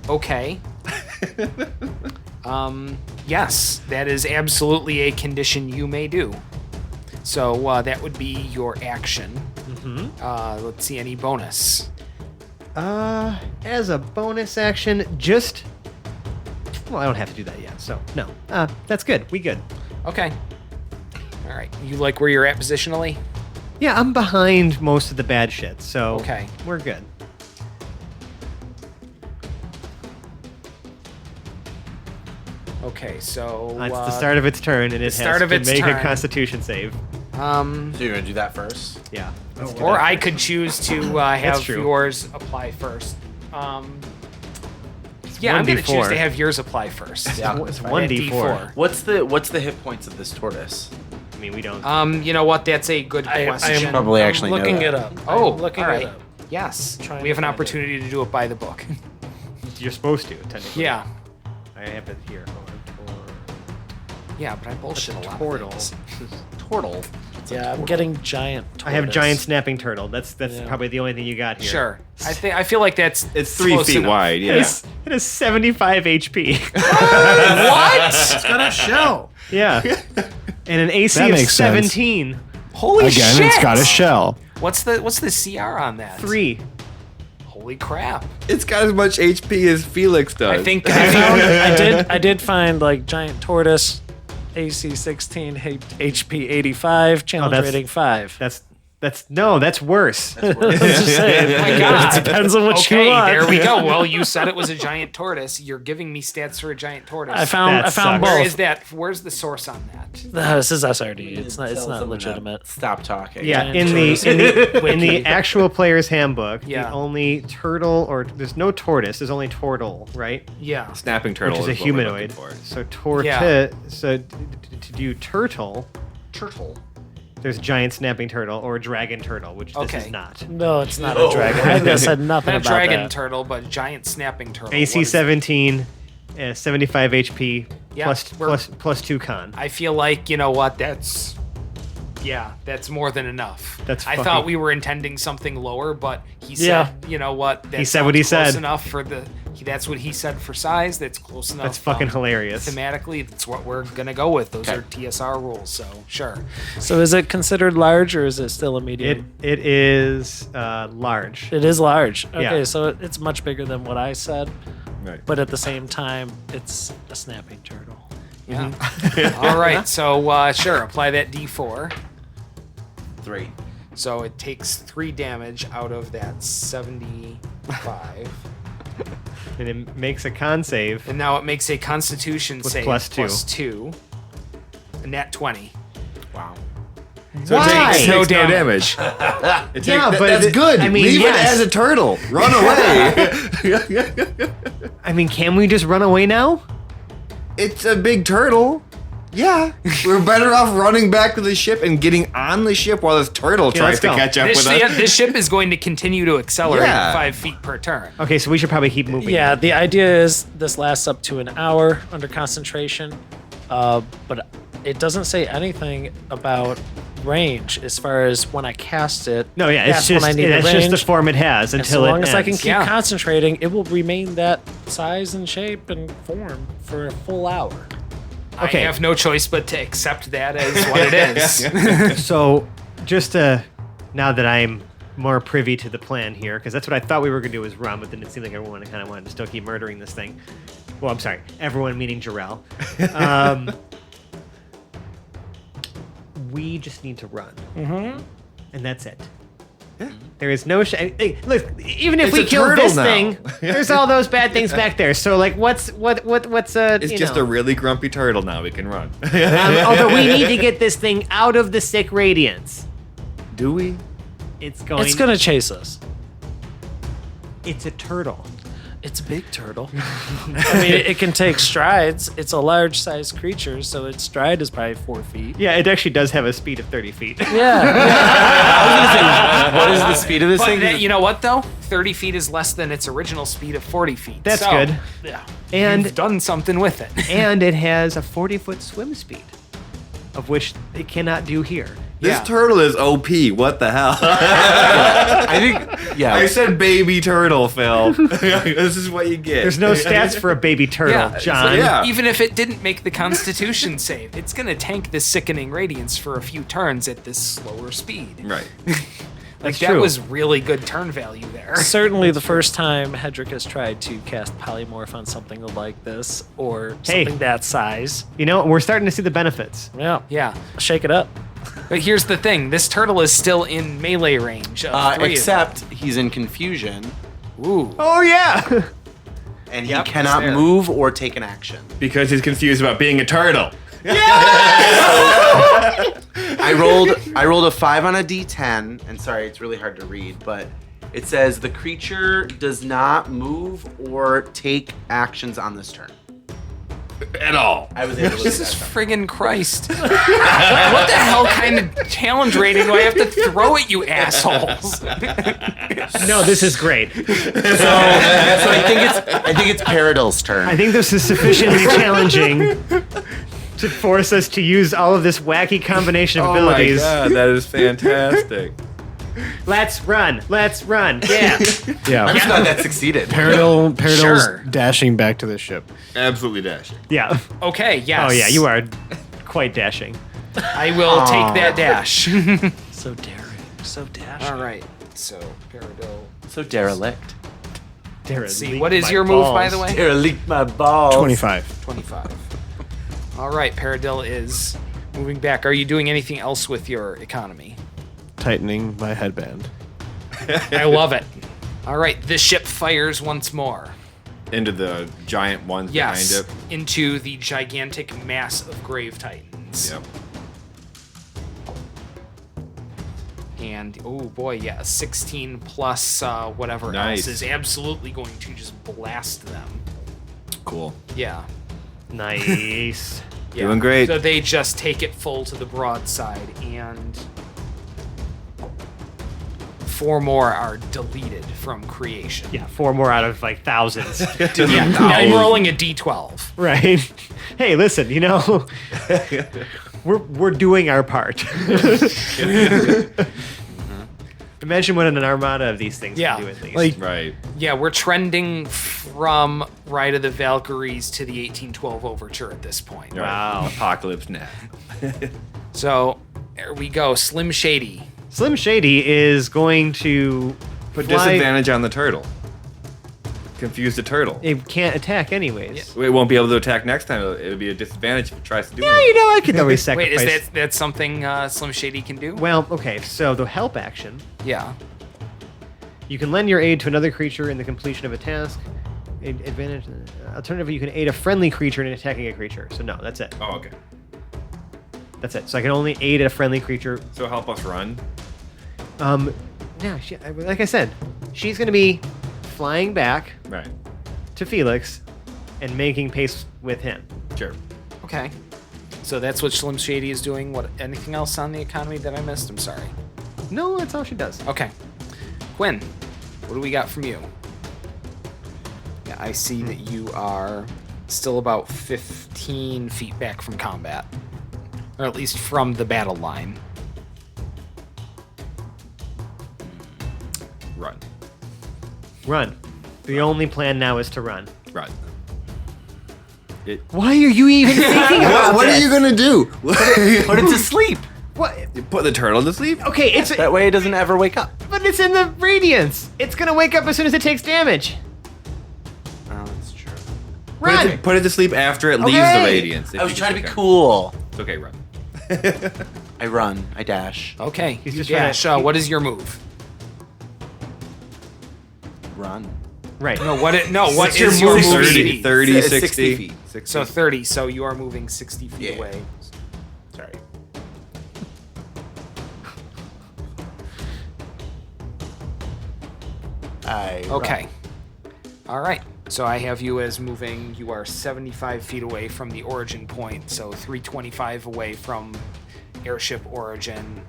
Okay. Yes, that is absolutely a condition you may do. So that would be your action. Let's see, any bonus? As a bonus action, just... Well, I don't have to do that yet, so no. That's good. We good. Okay. All right. You like where you're at positionally? Yeah, I'm behind most of the bad shit, so Okay. we're good. Okay, so It's the start of its turn, and it has start of to its make turn. a Constitution save. So you're gonna do that first? Yeah. or I could choose to have true. yours apply first. Yeah, I'm gonna 1d4. choose to have yours apply first. Yeah. It's At 1d4. What's the hit points of this tortoise? I mean, we don't. You know what? That's a good I question. am Probably actually know looking that. it up. Oh, I'm looking all right. it up. Yes, Trying we have to an find it. opportunity to do it by the book. You're supposed to, technically. Yeah, I have it here. Hold on. yeah, but I bullshit a lot. Turtle. Of things. Turtle. Yeah, I'm getting giant tortoise. I have giant snapping turtle. That's Yeah. probably the only thing you got here. Sure, I feel like that's It's 3 close feet enough. wide, It yeah. is 75 HP. What? Got a shell. Yeah. And an AC That of makes sense. 17. Holy Again, shit! it's got a shell. What's the CR on that? 3. Holy crap! It's got as much HP as Felix does. I think I did find like giant tortoise, AC 16, HP 85, challenge that's- rating 5. That's worse. I'm just saying. my God. It depends on what Okay, you want. there we go. Well, you said it was a giant tortoise. You're giving me stats for a giant tortoise. I found That both. sucks. Where is that? Where's the source on that? This is SRD. It's not Tell someone legitimate. to Stop talking. Yeah, Giant in tortoise. the actual player's handbook, Yeah. the only turtle or there's no tortoise, there's only turtle, right? Yeah. Snapping turtle Which is a what we're humanoid. looking for. So tortoise. Yeah. So to do turtle, there's giant snapping turtle or dragon turtle, which this Okay. is not. No, it's not a dragon. I said nothing Not about dragon that. turtle, but giant snapping turtle. AC What is- 17, 75 HP, Yeah, plus 2 con. I feel like, you know what, that's more than enough. That's I fucking- thought we were intending something lower, but he said, Yeah. you know what, that's said what he close said. enough for that's what he said for size. That's close enough. That's fucking hilarious. Thematically, that's what we're gonna go with. Those Okay. are TSR rules, so sure. So is it considered large or is it still a medium? It is large. It is large. Okay, Yeah. so it's much bigger than what I said, Right. but at the same time, it's a snapping turtle. Yeah. All right, so sure, apply that D4. 3. So it takes 3 damage out of that 75. And it makes a con save. And now it makes a Constitution With save +2. +2. A nat 20. Wow. So Why? it takes No no damage. damage. Yeah, but that's good. I mean, Leave yes. it as a turtle. Run away. I mean, can we just run away now? It's a big turtle. Yeah, we're better off running back to the ship and getting on the ship while this turtle tries let's to go. catch up This, with us. this ship is going to continue to accelerate Yeah. 5 feet per turn. Okay, so we should probably keep moving. Yeah, the idea is this lasts up to an hour under concentration, but it doesn't say anything about range as far as when I cast it. No, yeah, it's that's when just I need that's the just the range. form it has And until so long it as I can ends. keep Yeah. concentrating, it will remain that size and shape and form for a full hour. Okay. I have no choice but to accept that as what it is. So, just to now that I'm more privy to the plan here, because that's what I thought we were going to do was run, but then it seemed like everyone kind of wanted to still keep murdering this thing. Well, I'm sorry, everyone meaning Jarrell. We just need to run, and that's it. There is no. Hey, look, even if It's we a kill turtle this now. thing, there's all those bad things back there. So, like, what's It's you just know. a really grumpy turtle now. We can run. Although we need to get this thing out of the sick radiance. Do we? It's going. It's gonna chase us. It's a turtle. It's a big turtle. I mean, it can take strides. It's a large-sized creature, so its stride is probably 4 feet. Yeah, it actually does have a speed of 30 feet. Yeah. What is the speed of this But thing? you know what, though? 30 feet is less than its original speed of 40 feet. That's So, good. Yeah. And You've done something with it. and it has a 40-foot swim speed, of which it cannot do here. This Yeah. turtle is OP. What the hell? I think, yeah. I said baby turtle, Phil. This is what you get. There's no stats for a baby turtle, Yeah, John. yeah. Even if it didn't make the Constitution save, it's going to tank this sickening radiance for a few turns at this slower speed. Right. Like, That's that true. was really good turn value there. Certainly the first time Hedrick has tried to cast polymorph on something like this or Hey. something that size. You know, we're starting to see the benefits. Yeah. Yeah. Shake it up. But here's the thing. This turtle is still in melee range of 3 of Except he's in confusion, them. Ooh. Oh yeah. and Yep, he cannot it's there. move or take an action. Because he's confused about being a turtle. I rolled a 5 on a d10, and sorry, it's really hard to read, but it says the creature does not move or take actions on this turn. At all. I was able to do Jesus that. friggin' Christ. What the hell kind of challenge rating do I have to throw at you assholes? No, this is great. So I think it's Paradil's turn. I think this is sufficiently challenging to force us to use all of this wacky combination of abilities. Oh my god, that is fantastic. Let's run. Let's run. Yeah. Yeah. I'm just glad that succeeded. Paradil's Sure. dashing back to the ship. Absolutely dashing. Yeah. Okay, yes. Oh yeah, you are quite dashing. I will take that dash. So daring. So dashing. All right. So, Paradil. So derelict. Let's see, what is your move, by the way? Derelict my balls. 25. 25. All right, Paradil is moving back. Are you doing anything else with your economy? Tightening my headband. I love it. All right, the ship fires once more. Into the giant ones Yes, behind it. into the gigantic mass of grave titans. Yep. And oh boy, yeah, 16 plus whatever Nice. else is absolutely going to just blast them. Cool. Yeah. Nice. Yeah. Doing great. So they just take it full to the broadside, and 4 more are deleted from creation. Yeah, 4 more out of like thousands. Yeah, I'm rolling a d12. Right. Hey, listen, you know, we're doing our part. Imagine what an armada of these things Yeah, can do at least. Like, Right. Yeah, we're trending from Ride of the Valkyries to the 1812 Overture at this point. Right. Wow. Apocalypse now. So there we go. Slim Shady. Slim Shady is going to Put fly- disadvantage on the turtle. Confuse the turtle. It can't attack anyways. It won't be able to attack next time. It would be a disadvantage if it tries to do Yeah, it. you know, I could always Wait, sacrifice. is that something Slim Shady can do? Well, okay, so the help action, Yeah. you can lend your aid to another creature in the completion of a task. Advantage. Alternatively, you can aid a friendly creature in attacking a creature. So no, that's it. Oh, okay. That's it. So I can only aid a friendly creature. So help us run. Yeah, like I said, she's going to be flying back Right. to Felix and making pace with him. Sure. Okay. So that's what Slim Shady is doing. What? Anything else on the economy that I missed? I'm sorry. No, that's all she does. Okay. Quinn, what do we got from you? Yeah, I see that you are still about 15 feet back from combat. Or at least from the battle line. Run. Run. The only plan now is to run. Run. Why are you even thinking about What are you gonna do? Put it to sleep. What? You put the turtle to sleep? Okay, it's That way it doesn't ever wake up. but it's in the radiance. It's gonna wake up as soon as it takes damage. Oh, that's true. Run. Put it to sleep after it leaves the Okay. radiance. if I was you trying to be can. cool. It's okay, run. I run. I dash. Okay. He's just Dash, trying to- what is your move? Run. Right. No, what What's is your your move move 30, speed? 30, It's 60. 60 feet. 60. So 30, so you are moving 60 feet Yeah. away. Sorry. Okay. All right. So I have you as moving. You are 75 feet away from the origin point, so 325 away from airship origin.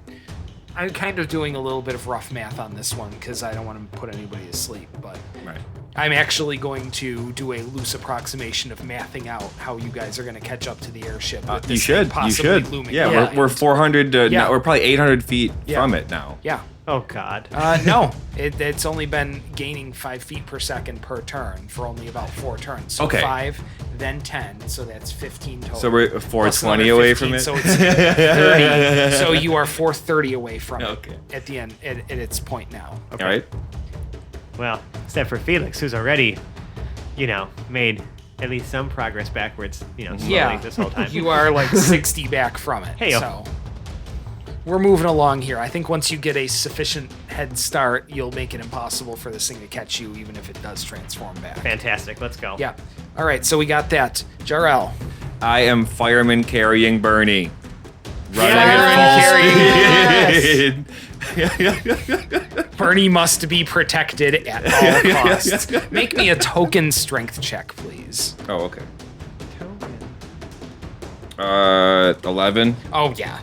I'm kind of doing a little bit of rough math on this one because I don't want to put anybody to sleep, but Right. I'm actually going to do a loose approximation of mathing out how you guys are going to catch up to the airship. With You this thing should. You possibly should. looming Yeah, behind. we're 400. Yeah. Now we're probably 800 feet Yeah. from it now. Yeah. Oh God. No, it's only been gaining 5 feet per second per turn for only about 4 turns. So Okay. 5, then 10, so that's 15 total. So we're Plus 420 another away 15, from it. So it's 30. So you are 430 away from Okay. it at the end, at its point now. All right. Well, except for Felix, who's already, made at least some progress backwards, slowly Yeah, this whole time. you are like 60 back from it. Hey-o. So we're moving along here. I think once you get a sufficient head start, you'll make it impossible for this thing to catch you, even if it does transform back. Fantastic. Let's go. Yeah. All right, so we got that. Jarrell. I am fireman carrying Bernie. Fireman Bernie must be protected at all costs. Make me a token strength check, please. Oh, okay. 11. Oh, yeah.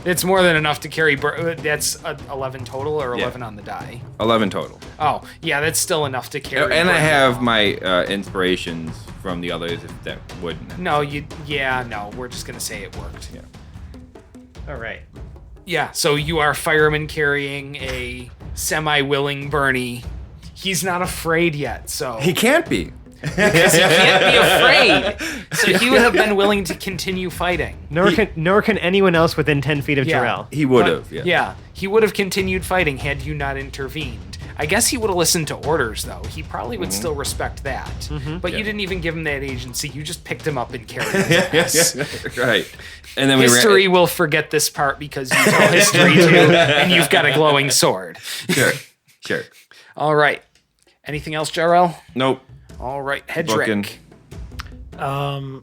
It's more than enough to carry. That's 11 total or 11 on the die? 11 total. Oh, yeah, that's still enough to carry. And I Bernie have along. my inspirations from the others if that wouldn't. No, no, we're just going to say it worked. Yeah. All right. Yeah, so you are fireman carrying a semi-willing Bernie. He's not afraid yet, so... He can't be. Because he can't be afraid. So he would have been willing to continue fighting. Nor can anyone else within 10 feet of Yeah. Jarrell. He would But- have. Yeah. Yeah, he would have continued fighting had you not intervened. I guess he would have listened to orders, though. He probably would still respect that. But you didn't even give him that agency. You just picked him up and carried his ass. Right. And then History will forget this part because you tell history too, and you've got a glowing sword. Sure. All right. Anything else, Jarrell? Nope. All right, Booking. Hedrick.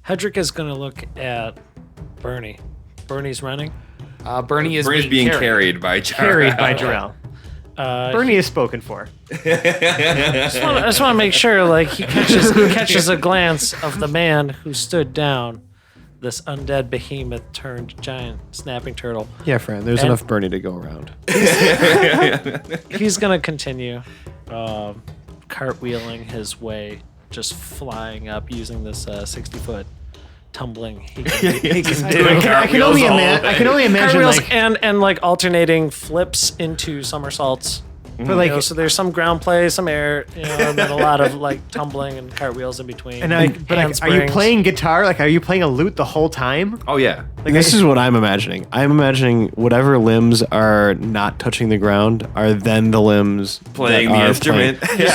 Hedrick is going to look at Bernie. Bernie's running. Bernie is Bernie's being carried by Carried by Jarrell. Bernie is spoken for. I just want to make sure, like, he catches a glance of the man who stood down, this undead behemoth turned giant snapping turtle. Yeah, Fran, there's And- enough Bernie to go around. He's gonna continue cartwheeling his way, just flying up using this 60-foot tumbling he can do. I can only imagine, Cartwheels like, and like alternating flips into somersaults. but like, So there's some ground play, some air, and then a lot of like tumbling and cartwheels in between. are you handsprings. playing guitar? Like, are you playing a lute the whole time? Oh, yeah. Like, this is what I'm imagining. I'm imagining whatever limbs are not touching the ground are then the limbs Playing that the are instrument. playing.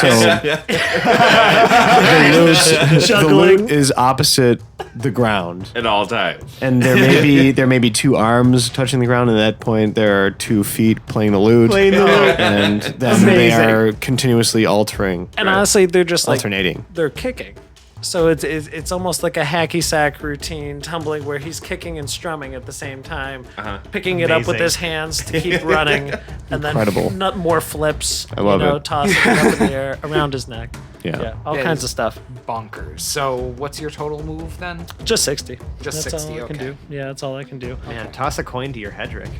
So the lute is opposite the ground, At all times. and there may be 2 arms touching the ground. And at that point, there are 2 feet playing the lute, and then they Amazing. are continuously altering, And honestly, they're just like alternating. they're kicking. So it's almost like a hacky sack routine tumbling where he's kicking and strumming at the same time, picking it up with Amazing. his hands to keep running, And Incredible. then more flips. I love it. Tossing it up in the air around his neck. Yeah. all That kinds is of stuff. Bonkers. So what's your total move then? Just 60. Just That's 60, all I can okay. do. Yeah, that's all I can do. Man, toss a coin to your Hedrick.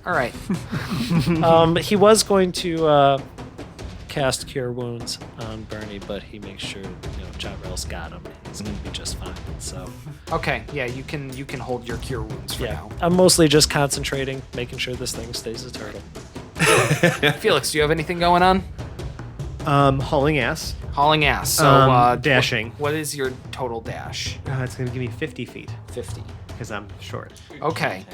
All right. He was going to cast Cure Wounds on Bernie, but he makes sure Jyrell's got him. He's gonna be just fine. So Okay. Yeah, you can hold your cure wounds for now. I'm mostly just concentrating, making sure this thing stays a turtle. Felix, do you have anything going on? Hauling ass. Hauling ass. So dashing. What is your total dash? It's going to give me 50 feet 50. because I'm short. Okay.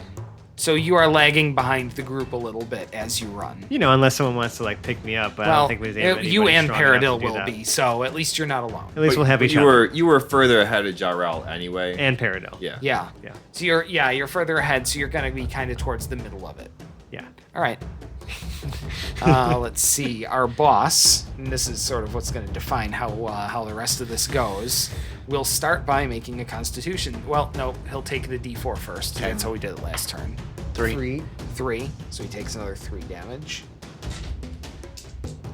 So you are lagging behind the group a little bit as you run. Unless someone wants to pick me up, but I don't think there's anybody you and strong enough Paradil to do will that. be, so at least you're not alone. At least we'll have each you other. you were further ahead of Jarrell anyway. And Paradil. yeah. Yeah. Yeah. So you're further ahead, so you're gonna be kind of towards the middle of it. Yeah. All right. Let's see. Our boss, and this is sort of what's going to define how the rest of this goes. Will start by making a Constitution. Well, no, he'll take the D4 first. That's how we did it last turn. 3. 3. So he takes another 3 damage.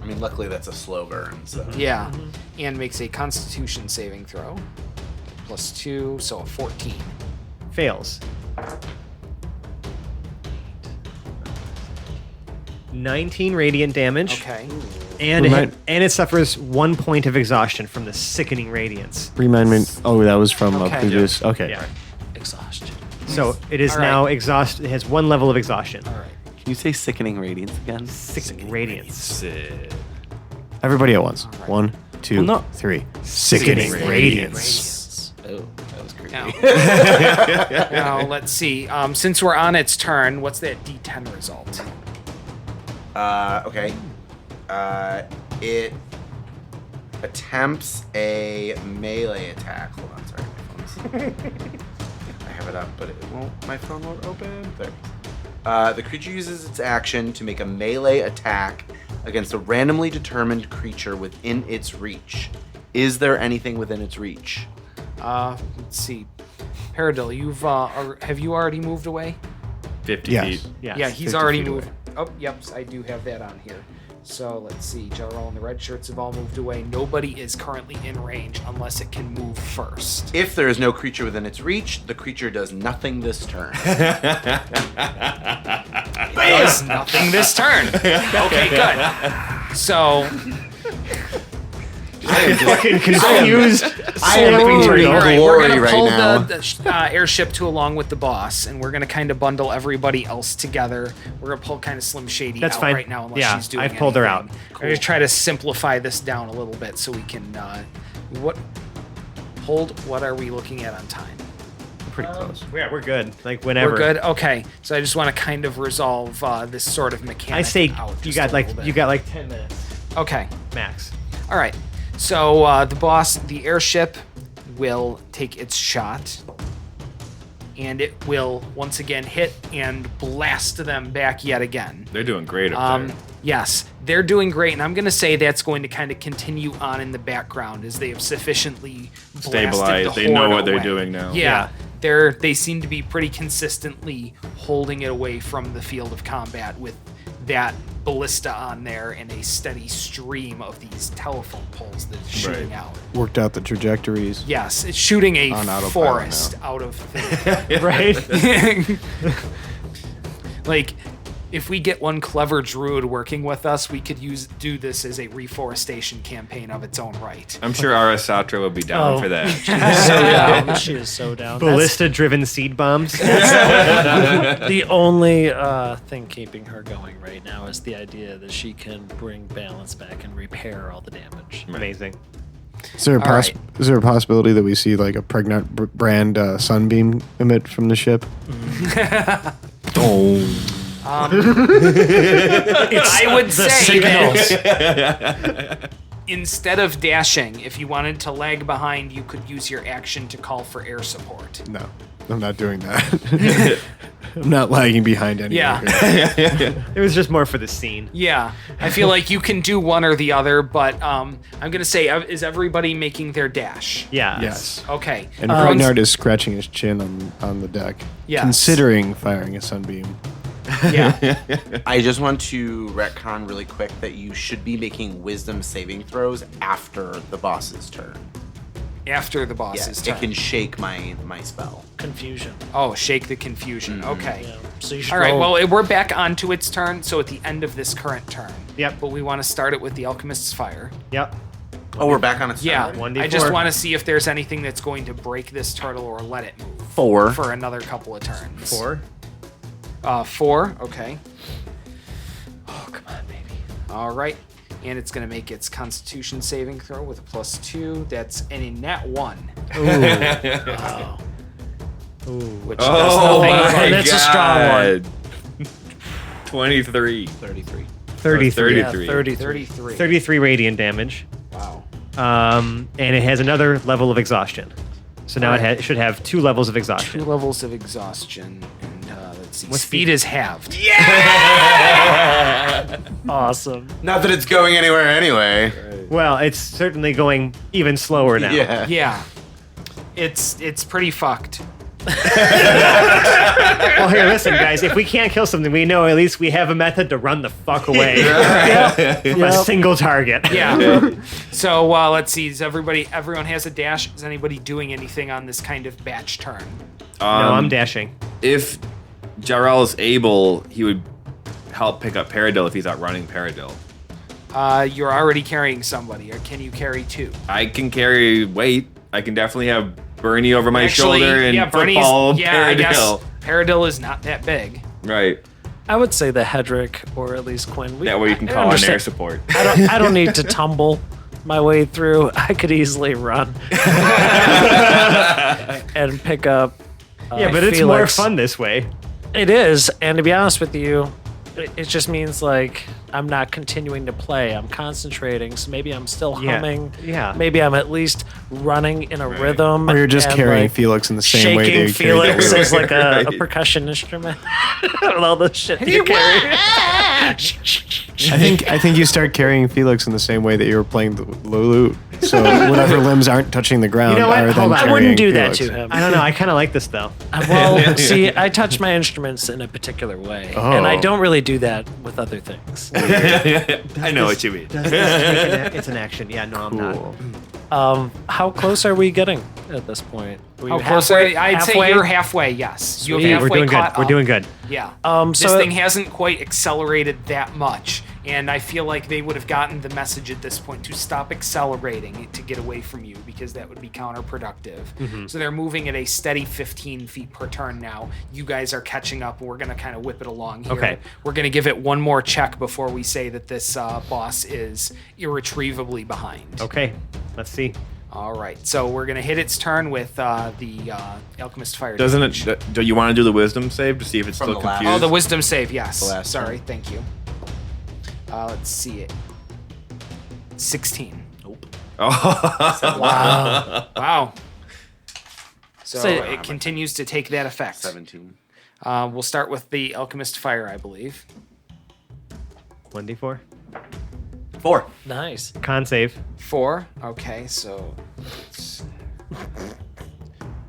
I mean, luckily that's a slow burn. So Yeah, and makes a Constitution saving throw. +2, so a 14. Fails. 19 radiant damage. Okay. And Remind- it suffers 1 point of exhaustion from the sickening radiance. Remind me. Oh, that was from Okay. a previous. Okay. Yeah. Exhaustion. So it is All right. now exhaust. It has 1 level of exhaustion. All right. Can you say sickening radiance again? Sickening radiance. Everybody at once. right. 1, 2, Well, no. 3. Sickening Sickening radiance. Oh, that was creepy. Now let's see. Since we're on its turn, what's that D10 result? Okay. It attempts a melee attack. Hold on, sorry. My phone's I have it up, but my phone won't open. There. The creature uses its action to make a melee attack against a randomly determined creature within its reach. Is there anything within its reach? Let's see. Paradil, have you already moved away? 50 Yes. feet. Yes. Yeah, he's 50 already feet moved. away. Oh, yep, I do have that on here. So let's see. Jarrell and the red shirts have all moved away. Nobody is currently in range unless it can move first. If there is no creature within its reach, the creature does nothing this turn. Does nothing this turn. Okay, good. So Fucking confused. I am Slurping in turtle. all right, glory we're gonna right pull now. the airship to along with the boss, and we're gonna kind of bundle everybody else together. We're gonna pull kind of Slim Shady That's out fine. right now, unless Yeah, she's doing. I've pulled her anything. out. We're gonna try to simplify this down a little bit so we can. What are we looking at on time? Pretty close. Yeah, we're good. Whenever. We're good. Okay, so I just want to kind of resolve this sort of mechanic. I say out you just got a little bit. 10 minutes Okay. max. All right. So the airship will take its shot, and it will once again hit and blast them back yet again. They're doing great up there. Yes, they're doing great, and I'm going to say that's going to kind of continue on in the background as they have sufficiently blasted Stabilized. the They know horde what they're away. doing now. Yeah, they seem to be pretty consistently holding it away from the field of combat with that ballista on there and a steady stream of these telephone poles that is shooting Right. out. Worked out the trajectories. Yes, it's shooting a On autopilot forest out of things. Right? Like, if we get one clever druid working with us, we could do this as a reforestation campaign of its own right. I'm sure Arasatra will be down for that. So down. She is so down. Ballista-driven seed bombs. The only thing keeping her going right now is the idea that she can bring balance back and repair all the damage. Amazing. Is there a All right. is there a possibility that we see like a pregnant brand sunbeam emit from the ship? I would say signals. that instead of dashing, if you wanted to lag behind, you could use your action to call for air support. No, I'm not doing that. I'm not lagging behind anyone. Yeah. It was just more for the scene. Yeah, I feel like you can do one or the other, but I'm gonna say, is everybody making their dash? Yeah. Yes. Okay. And Ragnar is scratching his chin on the deck, Yes. considering firing a sunbeam. Yeah. I just want to retcon really quick that you should be making wisdom saving throws after the boss's turn. After the Yeah, boss's turn. it can shake my spell. Confusion. Oh, shake the confusion. Okay. Yeah. So you should All right. roll- Well, we're back onto its turn. So at the end of this current turn. Yep. But we want to start it with the Alchemist's Fire. Yep. Oh, we're back on its turn. Yeah. already? 1d4. I just want to see if there's anything that's going to break this turtle or let it move 4. for another couple of turns. 4. 4. Okay. Oh, come on, baby. All right. And it's going to make its Constitution saving throw with a +2. That's a nat 1. Wow. Which Oh does nothing my but- And it's a strong one. God. 23. 33. 33. Yeah, 33. 33. 33 radiant damage. Wow. And it has another level of exhaustion. So now it should have 2 levels of 2 exhaustion. levels of exhaustion. And let's see. What's Speed is halved. Awesome. Not that it's going anywhere anyway. Well, it's certainly going even slower now. Yeah. Yeah. It's pretty fucked. Well, here, listen, guys. If we can't kill something, we know at least we have a method to run the fuck away from a single target. Yeah. So let's see. Everyone has a dash. Is anybody doing anything on this kind of batch turn? No, I'm dashing. If Jarrell is able, he would help pick up Paradil if he's outrunning Paradil. You're already carrying somebody, or can you carry 2? I can carry weight. I can definitely have Bernie over my Actually, shoulder and yeah, Bernie's, football I guess Paradil. Paradil is not that big. Right. I would say the Hedrick or at least Quinn. That way you can I call in understand. air support. I don't need to tumble my way through. I could easily run and pick up. Yeah, but it's more Felix. fun this way. It is, and to be honest with you, it just means like I'm not continuing to play. I'm concentrating, so maybe I'm still Yeah. humming. Yeah. Maybe I'm at least running in a rhythm. Or you're just and, carrying like, Felix in the same way that shaking you carry Felix Felix. as like a Right. percussion instrument with all the shit that you carry. I think you start carrying Felix in the same way that you were playing the Lulu. So whatever limbs aren't touching the ground You know what? are then Hold on. I I wouldn't do carrying that Felix. to him. I don't know. I kind of like this though. Well, see, I touch my instruments in a particular way, and I Oh. don't really do that with other things. I know what you mean. It's an action. Yeah, no, I'm not. How close are we getting at this point? Are we How close are you? I'd say halfway? you're halfway, yes. You Sweet. have We're halfway doing good. caught We're up. doing good. Yeah. So this thing hasn't quite accelerated that much, and I feel like they would have gotten the message at this point to stop accelerating to get away from you, because that would be counterproductive. Mm-hmm. So they're moving at a steady 15 feet per turn now. You guys are catching up, and we're going to kind of whip it along here. Okay. We're going to give it one more check before we say that this boss is irretrievably behind. Okay, let's see. All right, so we're going to hit its turn with the Alchemist Fire. Doesn't damage. it? Do you want to do the wisdom save to see if it's From still the last- confused? Oh, the wisdom save, yes. The last Sorry, one. thank you. Let's see it. 16. Nope. Oh. Wow. So So- it continues to take that effect. 17. We'll start with the Alchemist Fire, I believe. 1d4. 4. Nice. Con save. 4. Okay, so it's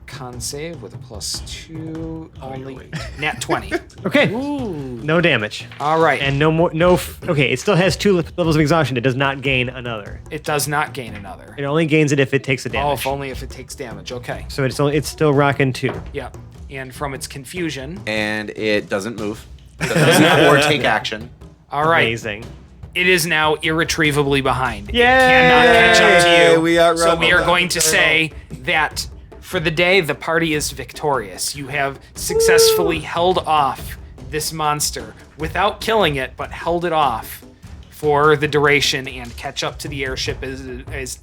con save with a +2. Only nat 20. Okay. No damage. All right. And no more. Okay, it still has 2 levels of exhaustion. It does not gain another. It does not gain another. It only gains it if it takes a Oh, damage. if only if it takes damage. Okay. So it's still rocking 2. Yep. And from its confusion. And it doesn't move. It doesn't or take action. All right. Amazing. It is now irretrievably behind. Yay! It cannot catch up to you. We outrun so we are the going to say that for the day, the party is victorious. You have successfully held off this monster without killing it, but held it off for the duration and catch up to the airship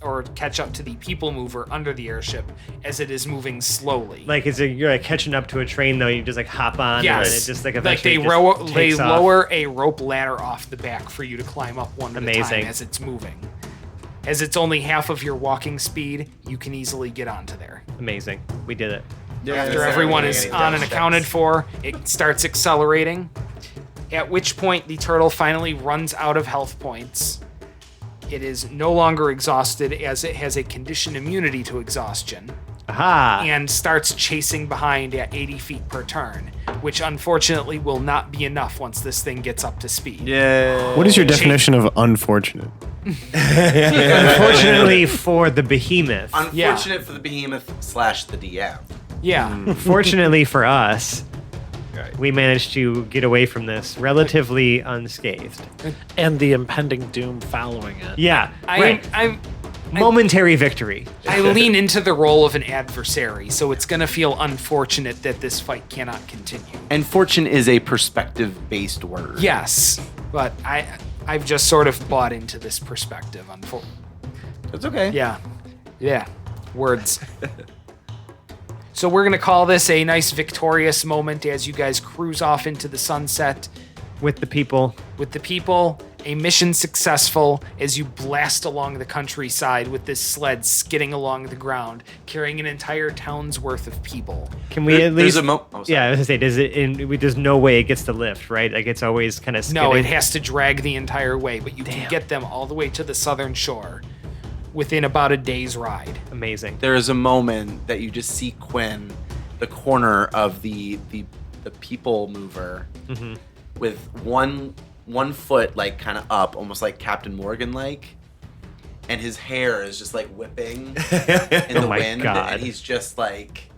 or catch up to the people mover under the airship as it is moving slowly. Like you're like catching up to a train though. You just like hop on. Yes, And it just like like eventually they takes off. lower a rope ladder off the back for you to climb up one at a time Amazing. as it's moving. As it's only half of your walking speed, you can easily get onto there. Amazing. We did it. After everyone is on and accounted for, it starts accelerating. At which point the turtle finally runs out of health points. It is no longer exhausted as it has a conditioned immunity to exhaustion. Aha. And starts chasing behind at 80 feet per turn, which unfortunately will not be enough once this thing gets up to speed. Yeah. What is your definition of unfortunate? Unfortunately for the behemoth. Unfortunate for the behemoth / the DM. Yeah. Fortunately for us, Right. we managed to get away from this relatively unscathed. And the impending doom following it. Yeah. I'm Momentary victory. I lean into the role of an adversary, so it's going to feel unfortunate that this fight cannot continue. And fortune is a perspective-based word. Yes, but I've just sort of bought into this perspective. It's okay. Yeah, words. So we're going to call this a nice victorious moment as you guys cruise off into the sunset With the people. A mission successful as you blast along the countryside with this sled skidding along the ground, carrying an entire town's worth of people. Can we at least? There's yeah, I was gonna say, there's no way it gets to lift, right? Like it's always kind of skidding. No, it has to drag the entire way, but you can get them all the way to the southern shore within about a day's ride. Amazing. There is a moment that you just see Quinn, the corner of the people mover, with one foot like kind of up, almost like Captain Morgan like, and his hair is just like whipping in the my wind, God. and he's just like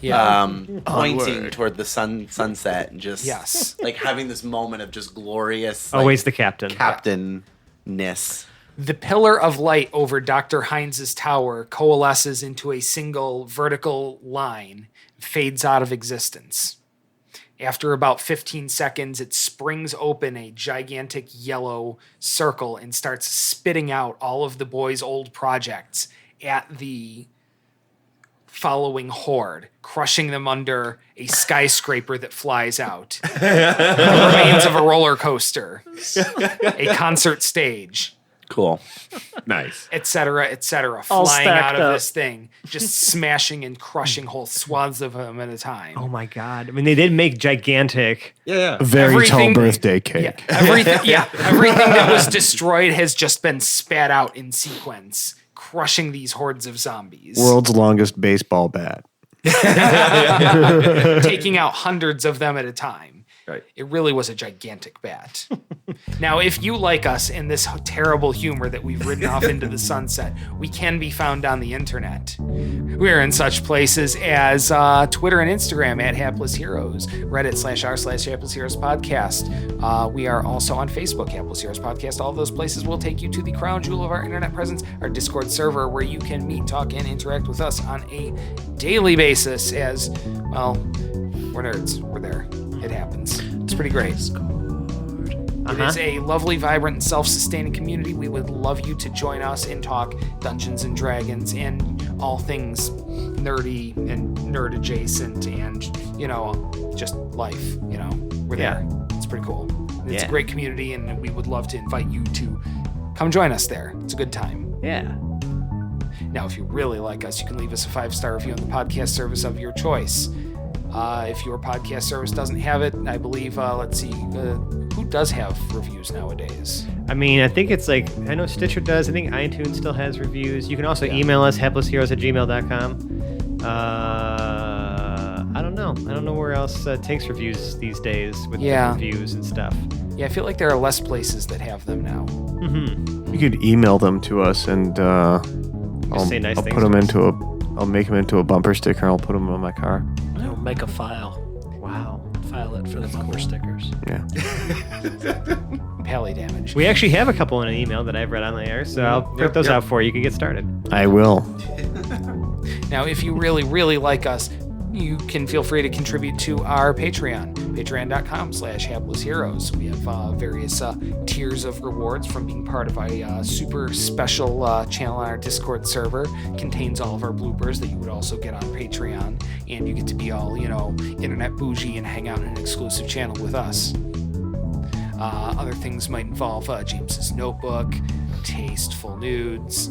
Yeah. pointing toward the sunset and just Yes. like having this moment of just glorious Always the captain. captain-ness. The pillar of light over Dr. Heinz's tower coalesces into a single vertical line, fades out of existence. After about 15 seconds, it springs open a gigantic yellow circle and starts spitting out all of the boys' old projects at the following horde, crushing them under a skyscraper that flies out, the remains of a roller coaster, a concert stage, Cool. Nice. etc., All flying stacked out of up. this thing, just smashing and crushing whole swaths of them at a time. Oh my God. I mean, they did make gigantic. Yeah. A very Everything- tall birthday cake. Everything that was destroyed has just been spat out in sequence, crushing these hordes of zombies, World's longest baseball bat. taking out hundreds of them at a time. Right. It really was a gigantic bat. Now, if you like us and this terrible humor that we've ridden off into the sunset, we can be found on the internet. We're in such places as Twitter and Instagram at Hapless Heroes, Reddit /r/Hapless Heroes Podcast. We are also on Facebook, Hapless Heroes Podcast. All of those places will take you to the crown jewel of our internet presence, our Discord server, where you can meet, talk, and interact with us on a daily basis as, well, we're nerds. We're there. It happens. It's pretty great. It is a lovely, vibrant, and self-sustaining community. We would love you to join us and talk Dungeons and Dragons and all things nerdy and nerd adjacent and, just life, We're there. It's pretty cool. It's a great community, and we would love to invite you to come join us there. It's a good time. Yeah. Now, if you really like us, you can leave us a 5-star review on the podcast service of your choice. If your podcast service doesn't have it, I believe, who does have reviews nowadays? I mean, I think it's like, I know Stitcher does. I think iTunes still has reviews. You can also email us, haplessheroes@gmail.com. I don't know. I don't know where else takes reviews these days with the reviews and stuff. Yeah, I feel like there are less places that have them now. You could email them to us, and I'll say nice I'll things put them to us. I'll make them into a bumper sticker. I'll put them on my car. I'll make a file. Wow. File it for the core stickers. Yeah. Pally damage. We actually have a couple in an email that I've read on the air, so I'll print those out for you. You can get started. I will. Now, if you really, really like us, you can feel free to contribute to our Patreon, patreon.com/haplessheroes. We have various tiers of rewards, from being part of a super special channel on our Discord server. Contains all of our bloopers that you would also get on Patreon, and you get to be all, internet bougie and hang out in an exclusive channel with us. Other things might involve James's notebook, tasteful nudes.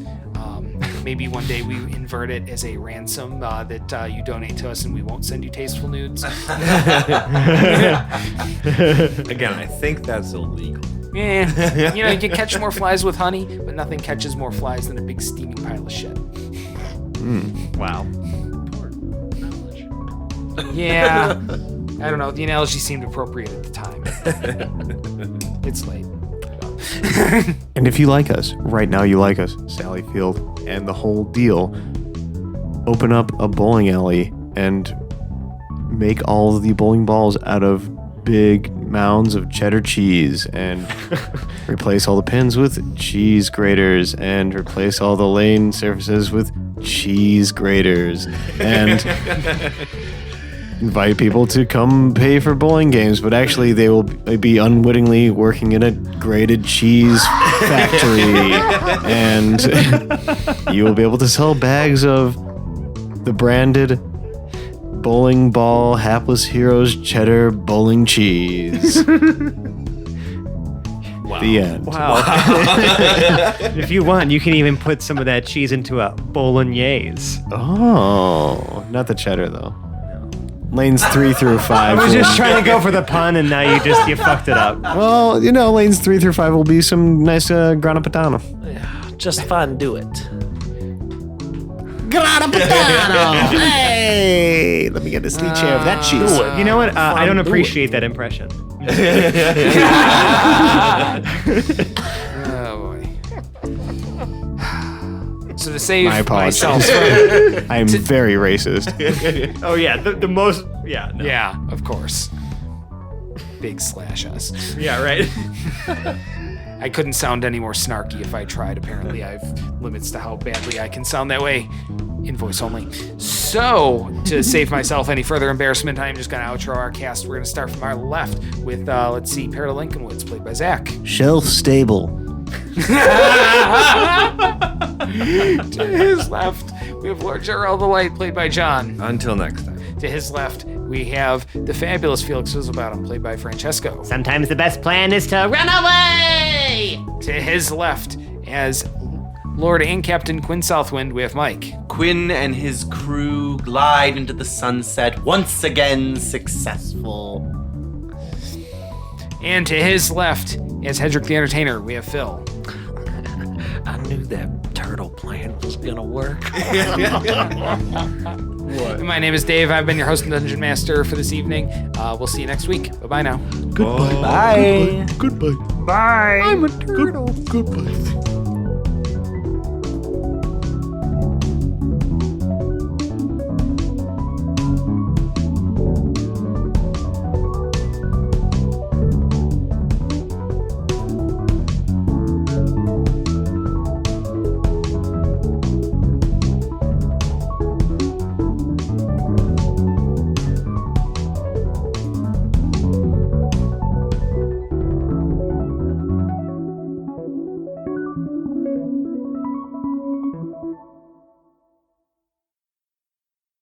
Maybe one day we invert it as a ransom that you donate to us and we won't send you tasteful nudes. Again, I think that's illegal. Yeah, you can catch more flies with honey, but nothing catches more flies than a big steaming pile of shit. Wow. Yeah. I don't know. The analogy seemed appropriate at the time. It's late. And if you like us, right now you like us, Sally Field, and the whole deal, open up a bowling alley and make all of the bowling balls out of big mounds of cheddar cheese and replace all the pins with cheese graters and replace all the lane surfaces with cheese graters and invite people to come pay for bowling games, but actually they will be unwittingly working in a grated cheese factory, and you will be able to sell bags of the branded bowling ball hapless heroes cheddar bowling cheese. The end. Wow. If you want, you can even put some of that cheese into a bolognese. Oh, not the cheddar though. Lanes 3 through 5. I was just trying to go for the pun, and now you fucked it up. Well, lanes 3 through 5 will be some nice grana padano. Just fun, do it. Grana Padano! Hey! Let me get the sleek share of that cheese. You know what? I don't appreciate that impression. Oh boy. So to save My apologies. myself, I am very racist. Oh yeah, the most. Yeah. No. yeah, of course. Big slash us. Yeah. Right. I couldn't sound any more snarky if I tried. Apparently, I have limits to how badly I can sound that way in voice only. So, to save myself any further embarrassment, I'm just going to outro our cast. We're going to start from our left with, let's see, Peril Lincolnwoods, played by Zach. Shelf stable. To his left, we have Lord Jarrell the Light, played by John. Until next time. To his left, we have the fabulous Felix Fizzlebottom, played by Francesco. Sometimes the best plan is to run away. To his left, as Lord and Captain Quinn Southwind, we have Mike. Quinn and his crew glide into the sunset, once again successful. And to his left, as Hedrick the Entertainer, we have Phil. I knew that turtle plan was gonna work. And my name is Dave. I've been your host and Dungeon Master for this evening. We'll see you next week. Bye-bye now. Bye. Goodbye. Bye. I'm a turtle. Goodbye.